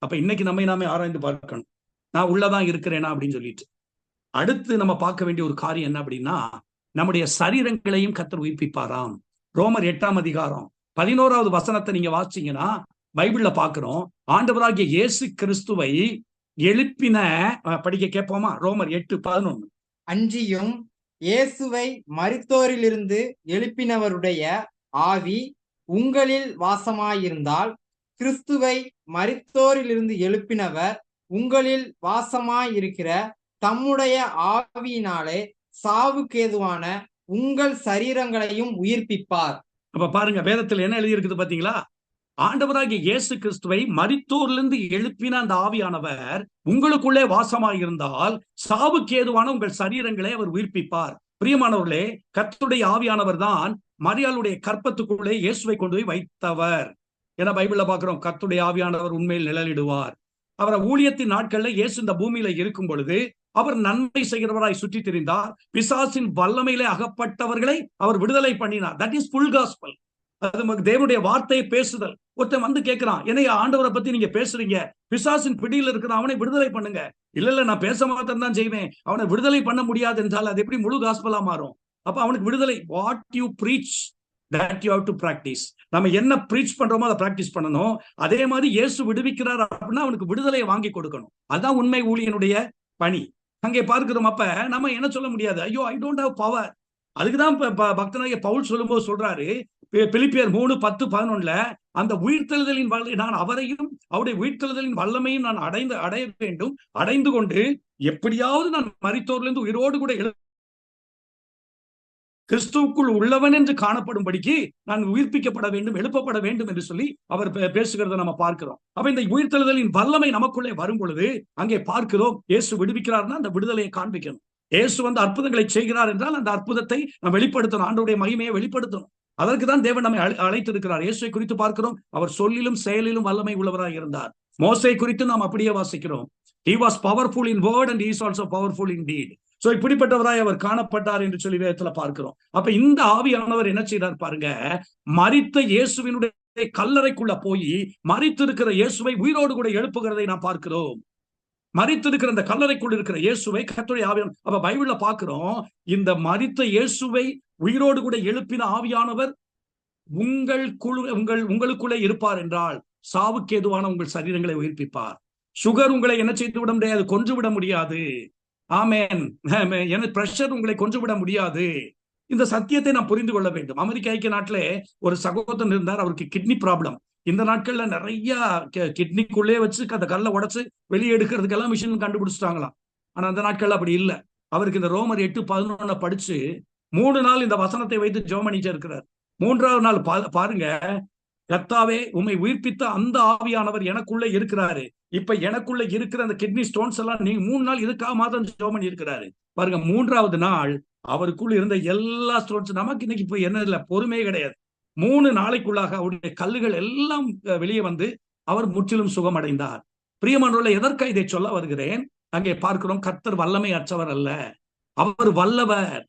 அப்ப இன்னைக்கு நாமே ஆராய்ந்து பார்க்கணும், நான் உள்ளதான் இருக்கிறேனா அப்படின்னு சொல்லிட்டு. அடுத்து நம்ம பார்க்க வேண்டிய ஒரு காரியம் என்ன அப்படின்னா, நம்முடைய சரீரங்களையும் கர்த்தர் உயிர்ப்பிப்பாராம். ரோமர் 8ஆம் அதிகாரம் 11வது வசனத்தை நீங்க வாசிச்சீங்கன்னா பைபிள்ல பார்க்கிறோம், ஆண்டவராகிய இயேசு கிறிஸ்துவை எழுப்பின, படிக்க கேட்போமா? ரோமர் 8:11. அன்றியும் இயேசுவை மரித்தோரிலிருந்து எழுப்பினவருடைய ஆவி உங்களில் வாசமாயிருந்தால், கிறிஸ்துவை மரித்தோரிலிருந்து எழுப்பினவர் உங்களில் வாசமாயிருக்கிற தம்முடைய ஆவியினாலே சாவுக்கேதுவான உங்கள் சரீரங்களையும் உயிர்ப்பிப்பார். அப்ப பாருங்க, வேதத்தில் என்ன எழுதி இருக்குது பாத்தீங்களா? ஆண்டவராகிய இயேசு கிறிஸ்துவை மரித்தோரிலிருந்து எழுப்பின அந்த ஆவியானவர் உங்களுக்குள்ளே வாசமாயிருந்தால் சாவுக்கேதுவான உங்கள் சரீரங்களை அவர் உயிர்ப்பிப்பார். பிரியமானவர்களே, கர்த்தருடைய ஆவியானவர் தான் மரியாளுடைய கற்பத்துக்குள்ளே இயேசுவை கொண்டு போய் வைத்தவர். ஏன்னா பைபிள்ல பார்க்கிறோம், கர்த்தருடைய ஆவியானவர் உண்மையில் நிழலிடுவார். அவரை ஊழியத்தின் நாட்கள்ல இயேசு இந்த பூமியில இருக்கும் பொழுது அவர் நன்மை செய்கிறவராய் சுற்றி திரிந்தார். பிசாசின் வல்லமையிலே அகப்பட்டவர்களை அவர் விடுதலை பண்ணினார். That is full gospel. அது தேவனுடைய வார்த்தையை பேசுதல். ஒருத்தன் கேட்கிறான், என்னைய ஆண்டவரை பத்தி நீங்க பேசுறீங்க, பிசாசின் பிடியில் இருக்கிற அவனை விடுதலை பண்ணுங்க. இல்ல நான் பேச மாத்திரம் தான் செய்வேன், அவனை விடுதலை பண்ண முடியாது என்றால் அது எப்படி முழு காஸ்பலா மாறும்? அப்ப அவனுக்கு விடுதலை, what you breach that you have to practice. நம்ம என்ன பிரீச் பண்றோமோ அதை பிராக்டிஸ் பண்ணணும். அதே மாதிரி இயேசு விடுவிக்கிறார் அப்படின்னா அவனுக்கு விடுதலையை வாங்கி கொடுக்கணும். அதுதான் உண்மை ஊழியனுடைய பணி. அங்கே பார்க்கிறோம். அப்ப நம்ம என்ன சொல்ல முடியாது, ஐயோ ஐ டோன்ட் ஹவ் பவர். அதுக்குதான் பக்தனாகிய பவுல் சொல்லும்போது சொல்றாரு, பிலிப்பியர் 3:10-11 அந்த உயிர்த்தெழுதலின் நான் அவரையும் அவருடைய உயிர்த்தெழுதலின் வல்லமையும் நான் அடைய வேண்டும், அடைந்து கொண்டு எப்படியாவது நான் மரித்தோரிலிருந்து உயிரோடு கூட கிறிஸ்துவுக்குள் உள்ளவன் என்று காணப்படும்படிக்கு நான் உயிர்ப்பிக்கப்பட வேண்டும், எழுப்பப்பட வேண்டும் என்று சொல்லி அவர் பேசுகிறத நம்ம பார்க்கிறோம். அப்ப இந்த உயிர்த்தெழுதலின் வல்லமை நமக்குள்ளே வரும் பொழுது அங்கே பார்க்கிறோம், இயேசு விடுவிக்கிறார்னா அந்த விடுதலையை காண்பிக்கணும். இயேசு அற்புதங்களை செய்கிறார் என்றால் அந்த அற்புதத்தை நாம் வெளிப்படுத்தணும், ஆண்டவருடைய மகிமையை வெளிப்படுத்தணும். அதற்கு தான் தேவன் நம்மை அழைத்திருக்கிறார். இயேசுவை குறித்து பார்க்கிறோம், அவர் சொல்லிலும் செயலிலும் வல்லமை உள்ளவராக இருந்தார். மோசே குறித்து நாம் அப்படியே வாசிக்கிறோம், he was powerful in word and he is also powerful in deed. So இப்படிப்பட்டவராய் அவர் காணப்பட்டார் என்று சொல்லி வேதத்துல பார்க்கிறோம். அப்ப இந்த ஆவியானவர் என்ன செய்தார் பாருங்க, மரித்த இயேசுவினுடைய கல்லறைக்குள்ள போய் மரித்திருக்கிற இயேசுவை உயிரோடு கூட எழுப்புகிறதை நாம் பார்க்கிறோம். மரித்திருக்கிற இந்த கல்லறைக்குள் இருக்கிற இயேசுவை கர்த்தருடைய ஆவியானவர். அப்ப பைபிள்ல பார்க்கிறோம், இந்த மரித்த இயேசுவை உயிரோடு கூட எழுப்பின ஆவியானவர் உங்களுக்குள்ளே இருப்பார் என்றால் சாவுக்கு ஏதுவான உங்கள் சரீரங்களை உயிர்ப்பிப்பார். சுகர் உங்களை என்ன செய்து விட முடியாது, கொன்று விட முடியாது. ஆமென். பிரஷர் உங்களை கொன்று விட முடியாது. இந்த சத்தியத்தை நாம் புரிந்து கொள்ள வேண்டும். அமெரிக்க ஐக்கிய நாட்டிலே ஒரு சகோதரன் இருந்தார், அவருக்கு கிட்னி ப்ராப்ளம். இந்த நாட்கள்ல நிறைய கிட்னிக்குள்ளே வச்சு அந்த கல்லை உடைச்சு வெளியே எடுக்கிறதுக்கெல்லாம் மிஷின் கண்டுபிடிச்சிட்டாங்களாம். ஆனா அந்த நாட்கள்ல அப்படி இல்லை. அவருக்கு இந்த ரோமர் 8:11 படிச்சு 3 நாள் இந்த வசனத்தை வைத்து ஜெபம் பண்ணிட்டே இருக்கிறார். 3ஆவது நாள் பாருங்க, கர்த்தாவே உம்மை உயிர்ப்பித்த அந்த ஆவியானவர் எனக்குள்ள இருக்கிறாரு. இப்ப எனக்குள்ள இருக்கிற அந்த கிட்னி ஸ்டோன்ஸ் எல்லாம் நீங்க 3 நாள் இதுக்காக மாதம் ஜெபம் பண்ணி இருக்கிறாரு. பாருங்க, 3ஆவது நாள் அவருக்குள்ள இருந்த எல்லா ஸ்டோன்ஸ், நமக்கு இன்னைக்கு இப்ப என்ன இல்லை, பொறுமையே கிடையாது. 3 நாளைக்குள்ளாக அவருடைய கல்லுகள் எல்லாம் வெளியே வந்து அவர் முற்றிலும் சுகமடைந்தார். பிரியமானவர்களே, எதற்காக இதை சொல்ல வருகிறேன்? அங்கே பார்க்கிறோம், கர்த்தர் வல்லமை அற்றவர் அல்ல, அவர் வல்லவர்,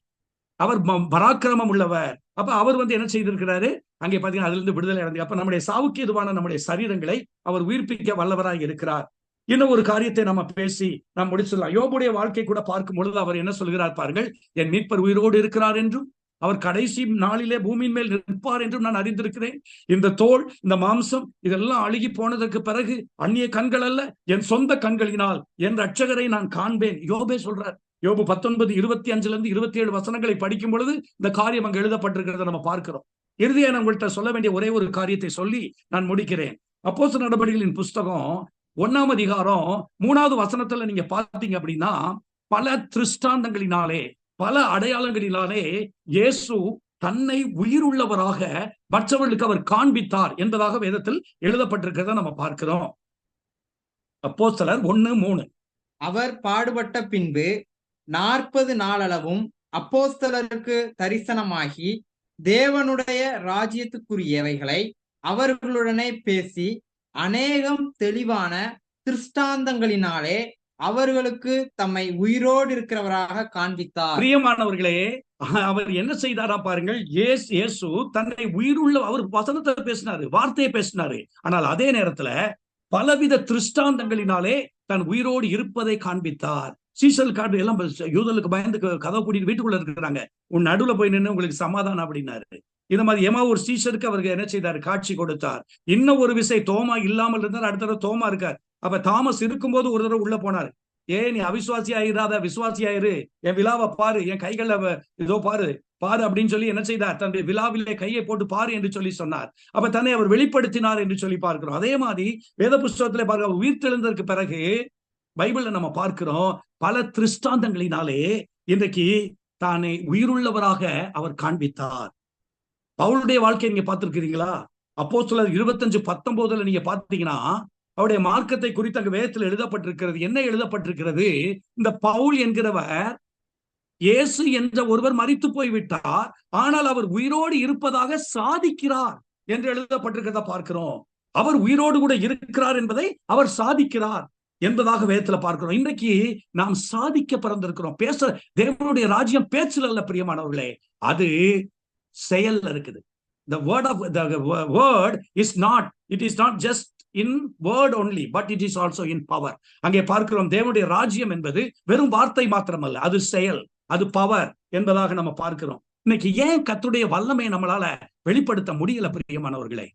அவர் பராக்கிரமம் உள்ளவர். அப்ப அவர் என்ன செய்திருக்கிறாரு? அங்கே பாத்தீங்கன்னா அதுல இருந்து விடுதலை அடைந்து அப்ப நம்முடைய சாவுக்கு எதுவான நம்முடைய சரீரங்களை அவர் உயிர்ப்பிக்க வல்லவராக இருக்கிறார். இன்னும் ஒரு காரியத்தை நம்ம பேசி நாம் முடிச்சிடலாம். யோபுடைய வாழ்க்கை கூட பார்க்கும் பொழுது அவர் என்ன சொல்கிறார் பாருங்கள், என் மீட்பர் உயிரோடு இருக்கிறார் என்றும் அவர் கடைசி நாளிலே பூமியின் மேல் நிற்பார் என்றும் நான் அறிந்திருக்கிறேன். இந்த தோல், இந்த மாம்சம் இதெல்லாம் அழுகி போனதற்கு பிறகு அந்நிய கண்கள் அல்ல, என் சொந்த கண்களினால் என் ரட்சகரை நான் காண்பேன். யோபே சொல்றார். யோபு 19:25 27 வசனங்களை படிக்கும் பொழுது இந்த காரியம் அங்கு எழுதப்பட்டிருக்கிறத நம்ம பார்க்கிறோம். இறுதியா நான் உங்கள்கிட்ட சொல்ல வேண்டிய ஒரே ஒரு காரியத்தை சொல்லி நான் முடிக்கிறேன். அப்போஸ்தலர் நடபடிகளின் புஸ்தகம் 1ஆம் அதிகாரம் 3ஆவது வசனத்துல நீங்க பார்த்தீங்க அப்படின்னா, பல திருஷ்டாந்தங்களினாலே, பல அடையாளங்களினாலே இயேசு தன்னை உயிருள்ளவராக மற்றவர்களுக்கு அவர் காண்பித்தார் என்பதாக வேதத்தில் எழுதப்பட்டிருக்கிறத நம்ம பார்க்கிறோம். அப்போஸ்தலர் 1:3. அவர் பாடுபட்ட பின்பு 40 நாளளவும் அப்போஸ்தலருக்கு தரிசனமாகி தேவனுடைய ராஜ்யத்துக்குரியவைகளை அவர்களுடனே பேசி அநேகம் தெளிவான திருஷ்டாந்தங்களினாலே அவர்களுக்கு தம்மை உயிரோடு இருக்கிறவராக காண்பித்தார். பிரியமானவர்களே, அவர் என்ன செய்தாரா பாருங்கள். இயேசு தன்னை உயிருள்ள, அவர் வசனத்தை பேசினாரு, வார்த்தையை பேசினாரு. ஆனால் அதே நேரத்துல பலவித திருஷ்டாந்தங்களினாலே தன் உயிரோடு இருப்பதை காண்பித்தார். சீசல் காடு எல்லாம் யூதர்களுக்கு பயந்து கதவை கூட்டிட்டு வீட்டுக்குள்ள இருக்கிறாங்க. உன் நடுவுல போய் நின்று உங்களுக்கு சமாதானம் அப்படின்னாரு. இந்த மாதிரி ஒரு சீசருக்கு அவருக்கு என்ன செய்தார்? காட்சி கொடுத்தார். இன்னும் ஒரு விசை தோமா இல்லாமல் இருந்தார். அடுத்த தடவை தோமா இருக்கார். அப்ப தாமஸ் இருக்கும்போது ஒரு தடவை உள்ள போனார். நீ அவிசுவாசி ஆயிராத, விசுவாசி ஆயிரு, என் விழாவை பாரு, என் கைகளை இதோ பாரு பாரு அப்படின்னு சொல்லி என்ன செய்தார்? தன்னுடைய விழாவிலே கையை போட்டு பாரு என்று சொல்லி சொன்னார். அப்ப தன்னை அவர் வெளிப்படுத்தினார் என்று சொல்லி பார்க்கிறோம். அதே மாதிரி வேத புஸ்தகத்திலே பார்க்க, அவர் உயிர்த்தெழுந்ததற்கு பிறகு பைபிள்ல நம்ம பார்க்கிறோம், பல திருஷ்டாந்தங்களினாலே இன்றைக்கு தானே உயிருள்ளவராக அவர் காண்பித்தார். பவுலுடைய வாழ்க்கையை நீங்க பார்த்திருக்கிறீங்களா? அப்போஸ்தலர் 25:19 நீங்க பார்த்தீங்கன்னா அவருடைய மார்க்கத்தை குறித்து அங்கு வேதத்தில் எழுதப்பட்டிருக்கிறது. என்ன எழுதப்பட்டிருக்கிறது? இந்த பவுல் என்கிறவர், இயேசு என்ற ஒருவர் மரித்து போய்விட்டார், ஆனால் அவர் உயிரோடு இருப்பதாக சாதிக்கிறார் என்று எழுதப்பட்டிருக்கிறத பார்க்கிறோம். அவர் உயிரோடு கூட இருக்கிறார் என்பதை அவர் சாதிக்கிறார் என்பதாக வேதத்துல பார்க்கிறோம். இன்றைக்கு நாம் சாதிக்க பிறந்திருக்கிறோம். தேவனுடைய ராஜ்யம் பேச்சுல அல்ல பிரியமானவர்களே, அது செயல்ல இருக்குது. The word is not, it is not just in word only, but it is also in power. அங்கே பார்க்கிறோம், தேவனுடைய ராஜ்யம் என்பது வெறும் வார்த்தை மாத்திரமல்ல, அது செயல், அது பவர் என்பதாக நம்ம பார்க்கிறோம். இன்னைக்கு ஏன் கர்த்தருடைய வல்லமை நம்மளால வெளிப்படுத்த முடியல பிரியமானவர்களே?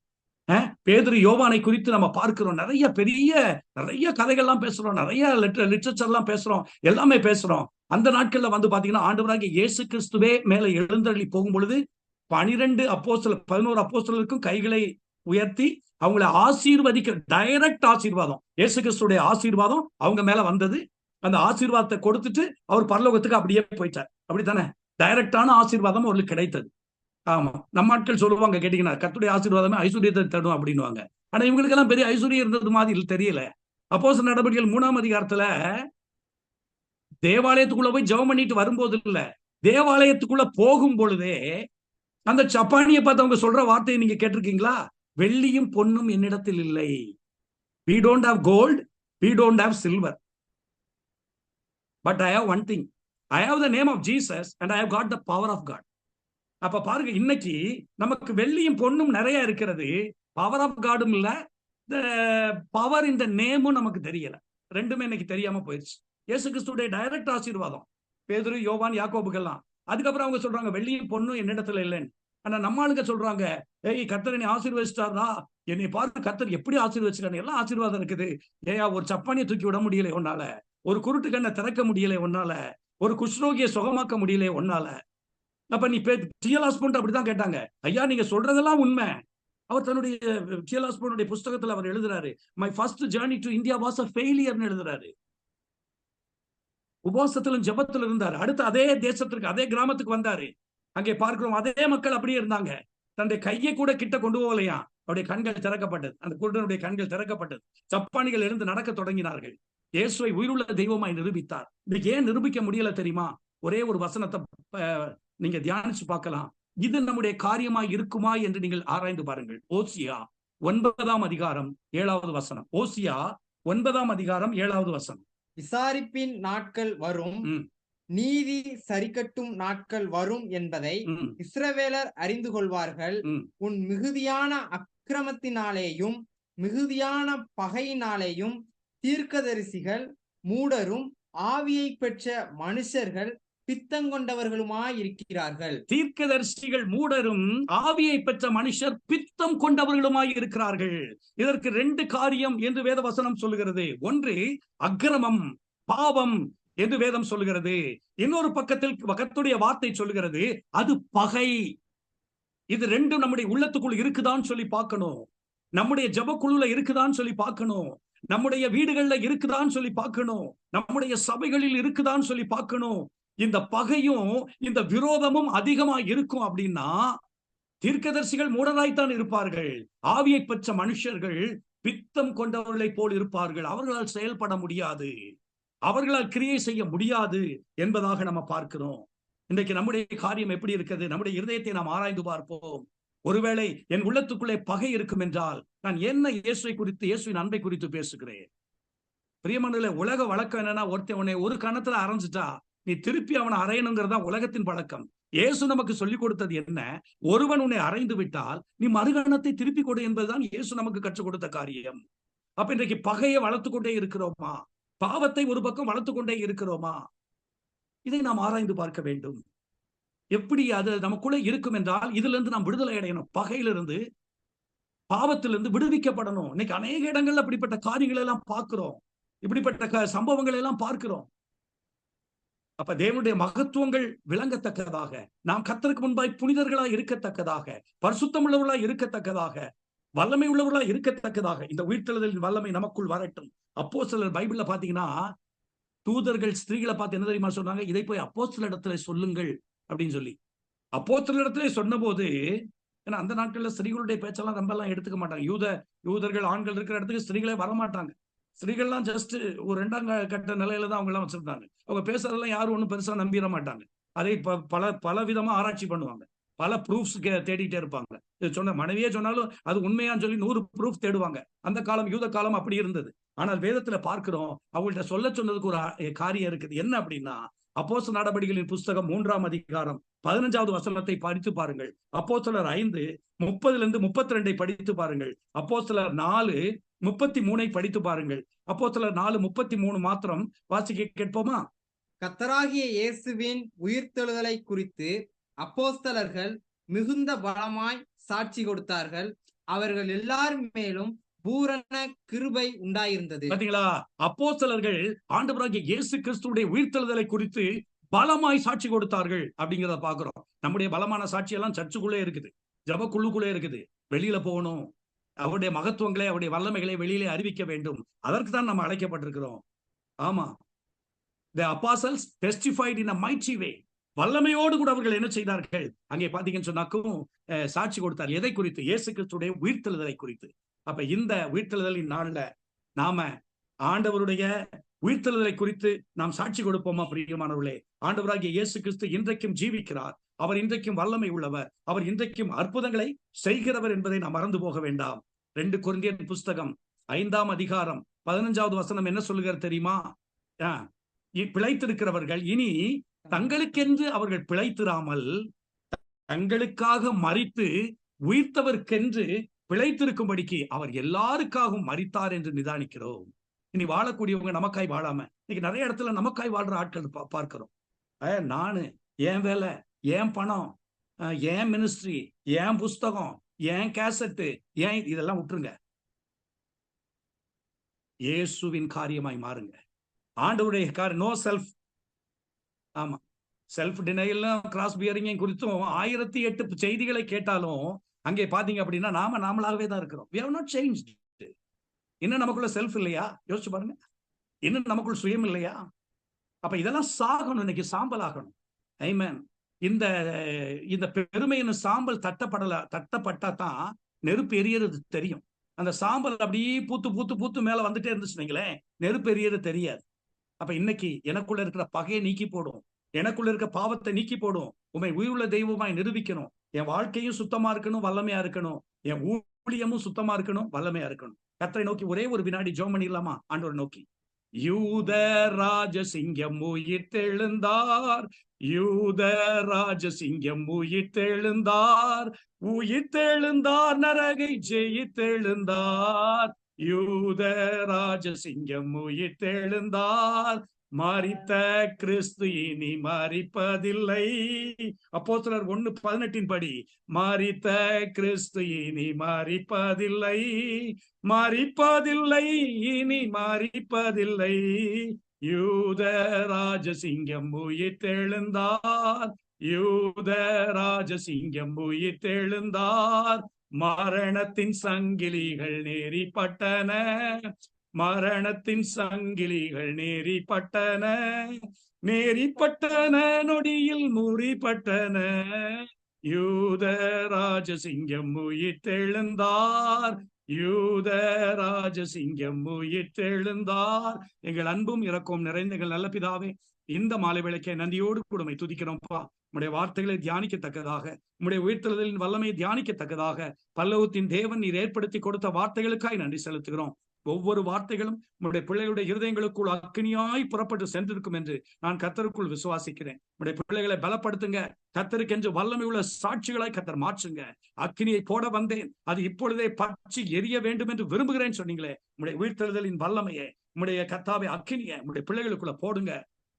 பேதுரு யோவானை குறித்து நம்ம பார்க்கிறோம். நிறைய கதைகள்லாம் பேசுறோம், நிறைய லிட்டரேச்சர் எல்லாம் பேசுறோம், எல்லாமே பேசுறோம். அந்த நாட்கள்ல பாத்தீங்கன்னா ஆண்டவராகிய இயேசு கிறிஸ்துவே மேல எழுந்தருளி போகும் பொழுது 11 அப்போஸ்தலருக்கும் கைகளை உயர்த்தி அவங்களை ஆசீர்வதிக்க, டைரக்ட் ஆசீர்வாதம், இயேசு கிறிஸ்துடைய ஆசீர்வாதம் அவங்க மேல வந்தது. அந்த ஆசீர்வாதத்தை கொடுத்துட்டு அவர் பரலோகத்துக்கு அப்படியே போயிட்டார். அப்படித்தானே? டைரக்டான ஆசீர்வாதம் அவர்களுக்கு கிடைத்தது. ஆமா, நம்ம ஆட்கள் சொல்லுவாங்க கேட்டீங்கன்னா, கர்த்தருடைய ஆசீர்வாதமே ஐஸ்வர்யத்தை தரும் அப்படின்னுவாங்க. ஆனா இவங்களுக்கு எல்லாம் பெரிய ஐஸ்வர்யம் இருந்தது மாதிரி தெரியல. அப்போஸ்தலர் நடபடிகள் 3ஆம் அதிகாரத்துல தேவாலயத்துக்குள்ள போய் ஜெபம் பண்ணிட்டு வரும்போது இல்ல, தேவாலயத்துக்குள்ள போகும் பொழுதே அந்த சப்பானியை பார்த்து அவங்க சொல்ற வார்த்தையை நீங்க கேட்டிருக்கீங்களா? வெள்ளியும் பொன்னும் என்னிடத்தில் இல்லை. We don't have gold, we don't have silver, but I have one thing. I have the name of Jesus and I have got the power of God. அப்ப பாருங்க, இன்னைக்கு நமக்கு வெள்ளியும் பொன்னும் நிறைய இருக்கிறது, பவர் ஆஃப் காடும் இல்ல, பவர் இந்த நேமும் நமக்கு தெரியல. ரெண்டுமே இன்னைக்கு தெரியாம போயிடுச்சு. இயேசு கிறிஸ்துடைய டைரக்ட் ஆசீர்வாதம் பேதுரு, யோவான், யாக்கோபுக்கெல்லாம். அதுக்கப்புறம் அவங்க சொல்றாங்க வெள்ளியும் பொண்ணும் என்னிடத்துல இல்லைன்னு. ஆனா நம்ம ஆளுங்க சொல்றாங்க, கர்த்தர் என்னை ஆசீர்வதிச்சிட்டாரா, என்னை பார்த்து கர்த்தர் எப்படி ஆசீர்வதிச்சிட்டாரு, எல்லாம் ஆசீர்வாதம் இருக்குது. ஒரு சப்பானியை தூக்கி விட முடியல உன்னால, ஒரு குருட்டு கண்ணை திறக்க முடியல உன்னால, ஒரு குஷ்ரோகியை சுகமாக்க முடியல உன்னால. அப்ப நீ டிஎல் ஹாஸ்பண்ட் அப்படிதான் கேட்டாங்க, ஐயா நீங்க சொல்றதெல்லாம் உண்மை, அவர் தன்னுடைய சியலாஸ்பனுடைய புஸ்தகத்துல அவர் எழுதுறாரு, my first journey to India was a ஃபெயிலியர்னு எழுதுறாரு. உபவாசத்திலும் ஜெபத்திலும் இருந்தார். அடுத்து அதே தேசத்திற்கு, அதே கிராமத்துக்கு வந்தாரு. அங்கே பார்க்கிறோம், அதே மக்கள் அப்படியே இருந்தாங்க. தன்னுடைய கையை கூட கிட்ட கொண்டு போகலையா. அவருடைய கண்கள் திறக்கப்பட்டது. அந்த குருடனுடைய கண்கள் திறக்கப்பட்டது. சப்பானிகள் எழுந்து நடக்க தொடங்கினார்கள். இயேசுவை உயிருள்ள தெய்வமாய் நிரூபித்தார். இன்னைக்கு ஏன் நிரூபிக்க முடியல தெரியுமா? ஒரே ஒரு வசனத்தை நீங்க தியானிச்சு பார்க்கலாம். இது நம்முடைய காரியமாய் இருக்குமா என்று நீங்கள் ஆராய்ந்து பாருங்கள். ஓசியா 9ஆம் அதிகாரம் 7வது வசனம். ஓசியா 9ஆம் அதிகாரம் 7வது வசனம். விசாரிப்பின் நாட்கள் வரும், நீதி சரிக்கட்டும் நாட்கள் வரும் என்பதை இஸ்ரவேலர் அறிந்து கொள்வார்கள். உன் மிகுதியான அக்கிரமத்தினாலேயும் மிகுதியான பகையினாலேயும் தீர்க்கதரிசிகள் மூடரும் ஆவியை பெற்ற மனுஷர்கள் பித்தங்கொண்டவர்களுமாயிருக்கிறார்கள். தீர்க்கதரிசிகள் மூடரும் ஆவியை பெற்ற மனுஷர் பித்தம் கொண்டவர்களுமாய் இருக்கிறார்கள். இதற்கு 2 காரியம் என்று வேத வசனம் சொல்லுகிறது. ஒன்று அக்கிரமம், பாவம் என்று வேதம் சொல்லுகிறது. இன்னொரு பக்கத்தில் கர்த்தருடைய வார்த்தை சொல்லுகிறது, அது பகை. இது 2 நம்முடைய உள்ளத்துக்குள் இருக்குதான்னு சொல்லி பார்க்கணும். நம்முடைய ஜெபக்குழுல இருக்குதான்னு சொல்லி பார்க்கணும். நம்முடைய வீடுகள்ல இருக்குதான்னு சொல்லி பார்க்கணும். நம்முடைய சபைகளில் இருக்குதான்னு சொல்லி பார்க்கணும். இந்த பகையும் இந்த விரோதமும் அதிகமா இருக்கும் அப்படின்னா தீர்க்கதரிசிகள் மூடராய்த்தான் இருப்பார்கள். ஆவியை பெற்ற மனுஷர்கள் பித்தம் கொண்டவர்களை போல் இருப்பார்கள். அவர்களால் செயல்பட முடியாது, அவர்களால் கிரியை செய்ய முடியாது என்பதாக நம்ம பார்க்கிறோம். இன்றைக்கு நம்முடைய காரியம் எப்படி இருக்கிறது? நம்முடைய இருதயத்தை நாம் ஆராய்ந்து பார்ப்போம். ஒருவேளை என் உள்ளத்துக்குள்ளே பகை இருக்கும் என்றால் நான் என்ன இயேசுவை குறித்து, இயேசுவின் அன்பை குறித்து பேசுகிறேன்? பிரியமானவர்களே, உலக வழக்கம் என்னன்னா, ஒருத்தன் உன்னை ஒரு கணத்துல அரைஞ்சிட்டா நீ திருப்பி அவனை அறையணுங்கிறதா உலகத்தின் பழக்கம். இயேசு நமக்கு சொல்லிக் கொடுத்தது என்ன? ஒருவன் உன்னை அறைந்து விட்டால் நீ மறுகணத்தை திருப்பி கொடு என்பதுதான் இயேசு நமக்கு கற்றுக் கொடுத்த காரியம். அப்ப இன்றைக்கு பகையை வளர்த்து கொண்டே இருக்கிறோமா? பாவத்தை ஒரு பக்கம் வளர்த்து கொண்டே இருக்கிறோமா? இதை நாம் ஆராய்ந்து பார்க்க வேண்டும். எப்படி அது நமக்குள்ள இருக்கும் என்றால் இதுல இருந்து நாம் விடுதலை அடையணும். பகையிலிருந்து, பாவத்திலிருந்து விடுவிக்கப்படணும். இன்னைக்கு அநேக இடங்கள்ல அப்படிப்பட்ட காரியங்களை எல்லாம் பார்க்கிறோம். இப்படிப்பட்ட சம்பவங்களை எல்லாம் பார்க்கிறோம். அப்ப தேவனுடைய மகத்துவங்கள் விளங்கத்தக்கதாக, நாம் கர்த்தருக்கு முன்பாய் புனிதர்களாய் இருக்கத்தக்கதாக, பரிசுத்தம் உள்ளவர்களாய் இருக்கத்தக்கதாக, வல்லமை உள்ளவர்களாய் இருக்கத்தக்கதாக இந்த உயிர்த்தெழுதலின் வல்லமை நமக்குள் வரட்டும். அப்போஸ்தலர் பைபிள்ல பாத்தீங்கன்னா தூதர்கள் ஸ்திரீகளை பார்த்து என்ன தெரியுமா சொன்னாங்க? இதை போய் அப்போஸ்தலர் இடத்துல சொல்லுங்கள் அப்படின்னு சொல்லி. அப்போஸ்தலர் இடத்துல சொன்ன போது, ஏன்னா அந்த நாட்கள்ல ஸ்திரீகளுடைய பேச்செல்லாம் ரொம்ப எல்லாம் எடுத்துக்க மாட்டாங்க. யூதர்கள் ஆண்கள் இருக்கிற இடத்துக்கு ஸ்திரீகளே வரமாட்டாங்க. ஸ்திரீகள்லாம் ஜஸ்ட் ஒரு 2ஆம் கட்ட நிலையில தான் அவங்க எல்லாம் வச்சிருந்தாங்க. அவங்க பேசுறதெல்லாம் யாரும் ஒன்றும் பெருசா நம்பிட மாட்டாங்க. அதை பல விதமா ஆராய்ச்சி பண்ணுவாங்க. பல ப்ரூஃப்ஸ் தேடிட்டே இருப்பாங்க. இது சொன்ன மனைவியே சொன்னாலும் அது உண்மையான்னு சொல்லி 100 ப்ரூஃப் தேடுவாங்க. அந்த காலம், யூத காலம் அப்படி இருந்தது. ஆனால் வேதத்துல பார்க்கிறோம், அவங்கள்ட்ட சொன்னதுக்கு ஒரு காரியம் இருக்குது. என்ன அப்படின்னா, அப்போஸ்தலர் நடபடிகளின் புஸ்தகம் 3ஆம் அதிகாரம் 15வது வசனத்தை படித்து பாருங்கள். அப்போஸ்தலர் 5:30-32 படித்து பாருங்கள். அப்போஸ்தலர் 4:33 படித்து பாருங்கள். அப்போஸ்தலர் 4:33 மாத்திரம் வாசிக்க கேட்போமா? கர்த்தராகிய இயேசுவின் உயிர்த்தெழுதலை குறித்து அப்போஸ்தலர்கள் மிகுந்த பலமாய் சாட்சி கொடுத்தார்கள். அவர்கள் எல்லாரும் மேலும் பூரண கிருபை உண்டாயிருந்தது. பாத்தீங்களா? அப்போஸ்தலர்கள் ஆண்டவராகிய இயேசு கிறிஸ்துவுடைய உயிர்த்தெழுதலை குறித்து பலமாய் சாட்சி கொடுத்தார்கள் அப்படிங்கிறத பாக்குறோம். நம்முடைய பலமான சாட்சி எல்லாம் சர்ச்சுக்குள்ளே இருக்குது, ஜபக்குள்ளுக்குள்ளே இருக்குது. வெளியில போகணும், அவருடைய மகத்துவங்களை, அவருடைய வல்லமைகளை வெளியிலே அறிவிக்க வேண்டும். அதற்கு தான் நம்ம அழைக்கப்பட்டிருக்கிறோம். ஆமா, the apostles testified in a mighty way. வல்லமையோடு கூட அவர்கள் என்ன செய்தார்கள்? அங்கே பாத்தீங்கன்னு சொன்னாக்கும் சாட்சி கொடுத்தார். எதை குறித்து? இயேசு கிறிஸ்துடைய உயிர்த்தெழுதலை குறித்து. அப்ப இந்த உயிர்த்தெழுதலின் நாள்ல நாம ஆண்டவருடைய உயிர்த்தெழுதலை குறித்து நாம் சாட்சி கொடுப்போமா? பிரியமானவர்களே, ஆண்டவராகிய இயேசு கிறிஸ்து இன்றைக்கும் ஜீவிக்கிறார். அவர் இன்றைக்கும் வல்லமை உள்ளவர். அவர் இன்றைக்கும் அற்புதங்களை செய்கிறவர் என்பதை நாம் மறந்து போக வேண்டாம். 2 கொரிந்தியர் புஸ்தகம் 5ஆம் அதிகாரம் 15வது வசனம் என்ன சொல்லுகிறது தெரியுமா? பிழைத்திருக்கிறவர்கள் இனி தங்களுக்கென்று அவர்கள் பிழைத்திராமல் தங்களுக்காக மரித்து உயிர்த்தவர்க்கென்று பிழைத்திருக்கும்படிக்கு அவர் எல்லாருக்காகவும் மரித்தார் என்று நிதானிக்கிறோம். இனி வாழக்கூடியவங்க நமக்காய் வாழாம இன்னைக்கு நிறைய இடத்துல நமக்காய் வாழ்ற ஆட்கள் பார்க்கிறோம். நானு, என் வேலை, என் பணம், என் மினிஸ்ட்ரி, என் புஸ்தகம், என் கேசட்டு, ஏன் இதெல்லாம் விட்டுருங்க. இயேசுவின் காரியமாய் மாறுங்க. ஆண்டவருடைய காரியம். No self. ஆமா, செல்ஃப் டினையல், கிராஸ் பியரிங் குறித்தும் 1008 செய்திகளை கேட்டாலும் அங்கே பாத்தீங்க அப்படின்னா நாமளாகவே தான் இருக்கிறோம். we have not changed. இன்னும் நமக்குள்ள செல்ஃப் இல்லையா? யோசிச்சு பாருங்க. இன்னும் நமக்குள் சுயம் இல்லையா? அப்ப இதெல்லாம் சாகணும், இன்னைக்கு சாம்பல் ஆகணும். ஆமென். இந்த இந்த பெருமையின் சாம்பல் தட்டப்பட்டா தான் நெருப்பு எரியறது தெரியும். அந்த சாம்பல் அப்படியே பூத்து பூத்து பூத்து மேல வந்துட்டே இருந்துச்சுங்களேன், நெருப்பு எரியறது தெரியாது. அப்ப இன்னைக்கு எனக்குள்ள இருக்கிற பகையை நீக்கி போடும், எனக்குள்ள இருக்க பாவத்தை நீக்கி போடும், உண்மை உயிருள்ள தெய்வமாய் நிரூபிக்கணும். என் வாழ்க்கையும் சுத்தமா இருக்கணும், வல்லமையா இருக்கணும். என் ஊழியமும் சுத்தமா இருக்கணும், வல்லமையா இருக்கணும். கர்த்தரை நோக்கி ஒரே ஒரு வினாடி ஜெபம் பண்ணிடலாமா? ஆண்டவரை நோக்கி. யூத ராஜசிங்கம் உயிர்த்தெழுந்தார், யூத ராஜசிங்கம் உயிர்த்தெழுந்தார், உயிர்த்தெழுந்தார், நரகை ஜெயித்தெழுந்தார். யூத ராஜசிங்கம் உயிர்த்தெழுந்தார், மரித்த கிறிஸ்து இனி மரிப்பதில்லை. அப்போஸ்தலர் 1:18 படி, மரித்த கிறிஸ்து இனி மரிப்பதில்லை, மரிப்பதில்லை, இனி மரிப்பதில்லை. யூத ராஜசிங்கம் உயிர்த்தெழுந்தார், யூத ராஜசிங்கம் உயிர்த்தெழுந்தார், மரணத்தின் சங்கிலிகள் நெறிப்பட்டன, மரணத்தின் சங்கிலிகள் நெறிப்பட்டன, நெறிப்பட்டன, நொடியில் முறிப்பட்டன. யூத ராஜசிங்கம் உயிர்த்தெழுந்தார், யூத ராஜசிங்கம் உயிர்த்தெழுந்தார். எங்கள் அன்பும் இரக்கம் நிறைந்த எங்கள் நல்ல பிதாவே, இந்த மாலை வேளைக்கே நன்றியோடு கூடமை துதிக்கிறோம்ப்பா. உம்முடைய வார்த்தைகளை தியானிக்கத்தக்கதாக, உம்முடைய உயிர்த்தெழுதலின் வல்லமையை தியானிக்கத்தக்கதாக பல்லவத்தின் தேவன் நீர் ஏற்படுத்தி கொடுத்த வார்த்தைகளுக்காய் நன்றி செலுத்துகிறோம். ஒவ்வொரு வார்த்தைகளும் உம்முடைய பிள்ளைகளுடைய இருதயங்களுக்குள் அக்கினியாய் புறப்பட்டு சென்றிருக்கும் என்று நான் கர்த்தருக்குள் விசுவாசிக்கிறேன். உம்முடைய பிள்ளைகளை பலப்படுத்துங்க. கர்த்தருக்கென்று வல்லமை உள்ள சாட்சிகளாய் கர்த்தர் மாற்றுங்க. அக்கினியை போட வந்தேன், அது இப்பொழுதே பற்றி எரிய வேண்டும் என்று விரும்புகிறேன் சொன்னீங்களே, உம்முடைய உயிர்த்தெழுதலின் வல்லமையை, உம்முடைய கர்த்தாவை அக்கினியை உம்முடைய பிள்ளைகளுக்குள்ள போடுங்க.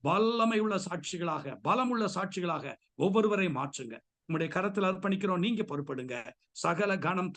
வல்லமை உள்ள சாட்சிகளாக, பலமுள்ள சாட்சிகளாக ஒவ்வொருவரை மாற்றுங்க. உம்முடைய கரத்தில் அர்ப்பணிக்கிறோம். நீங்க பொறுப்படுங்க. சகல கனம்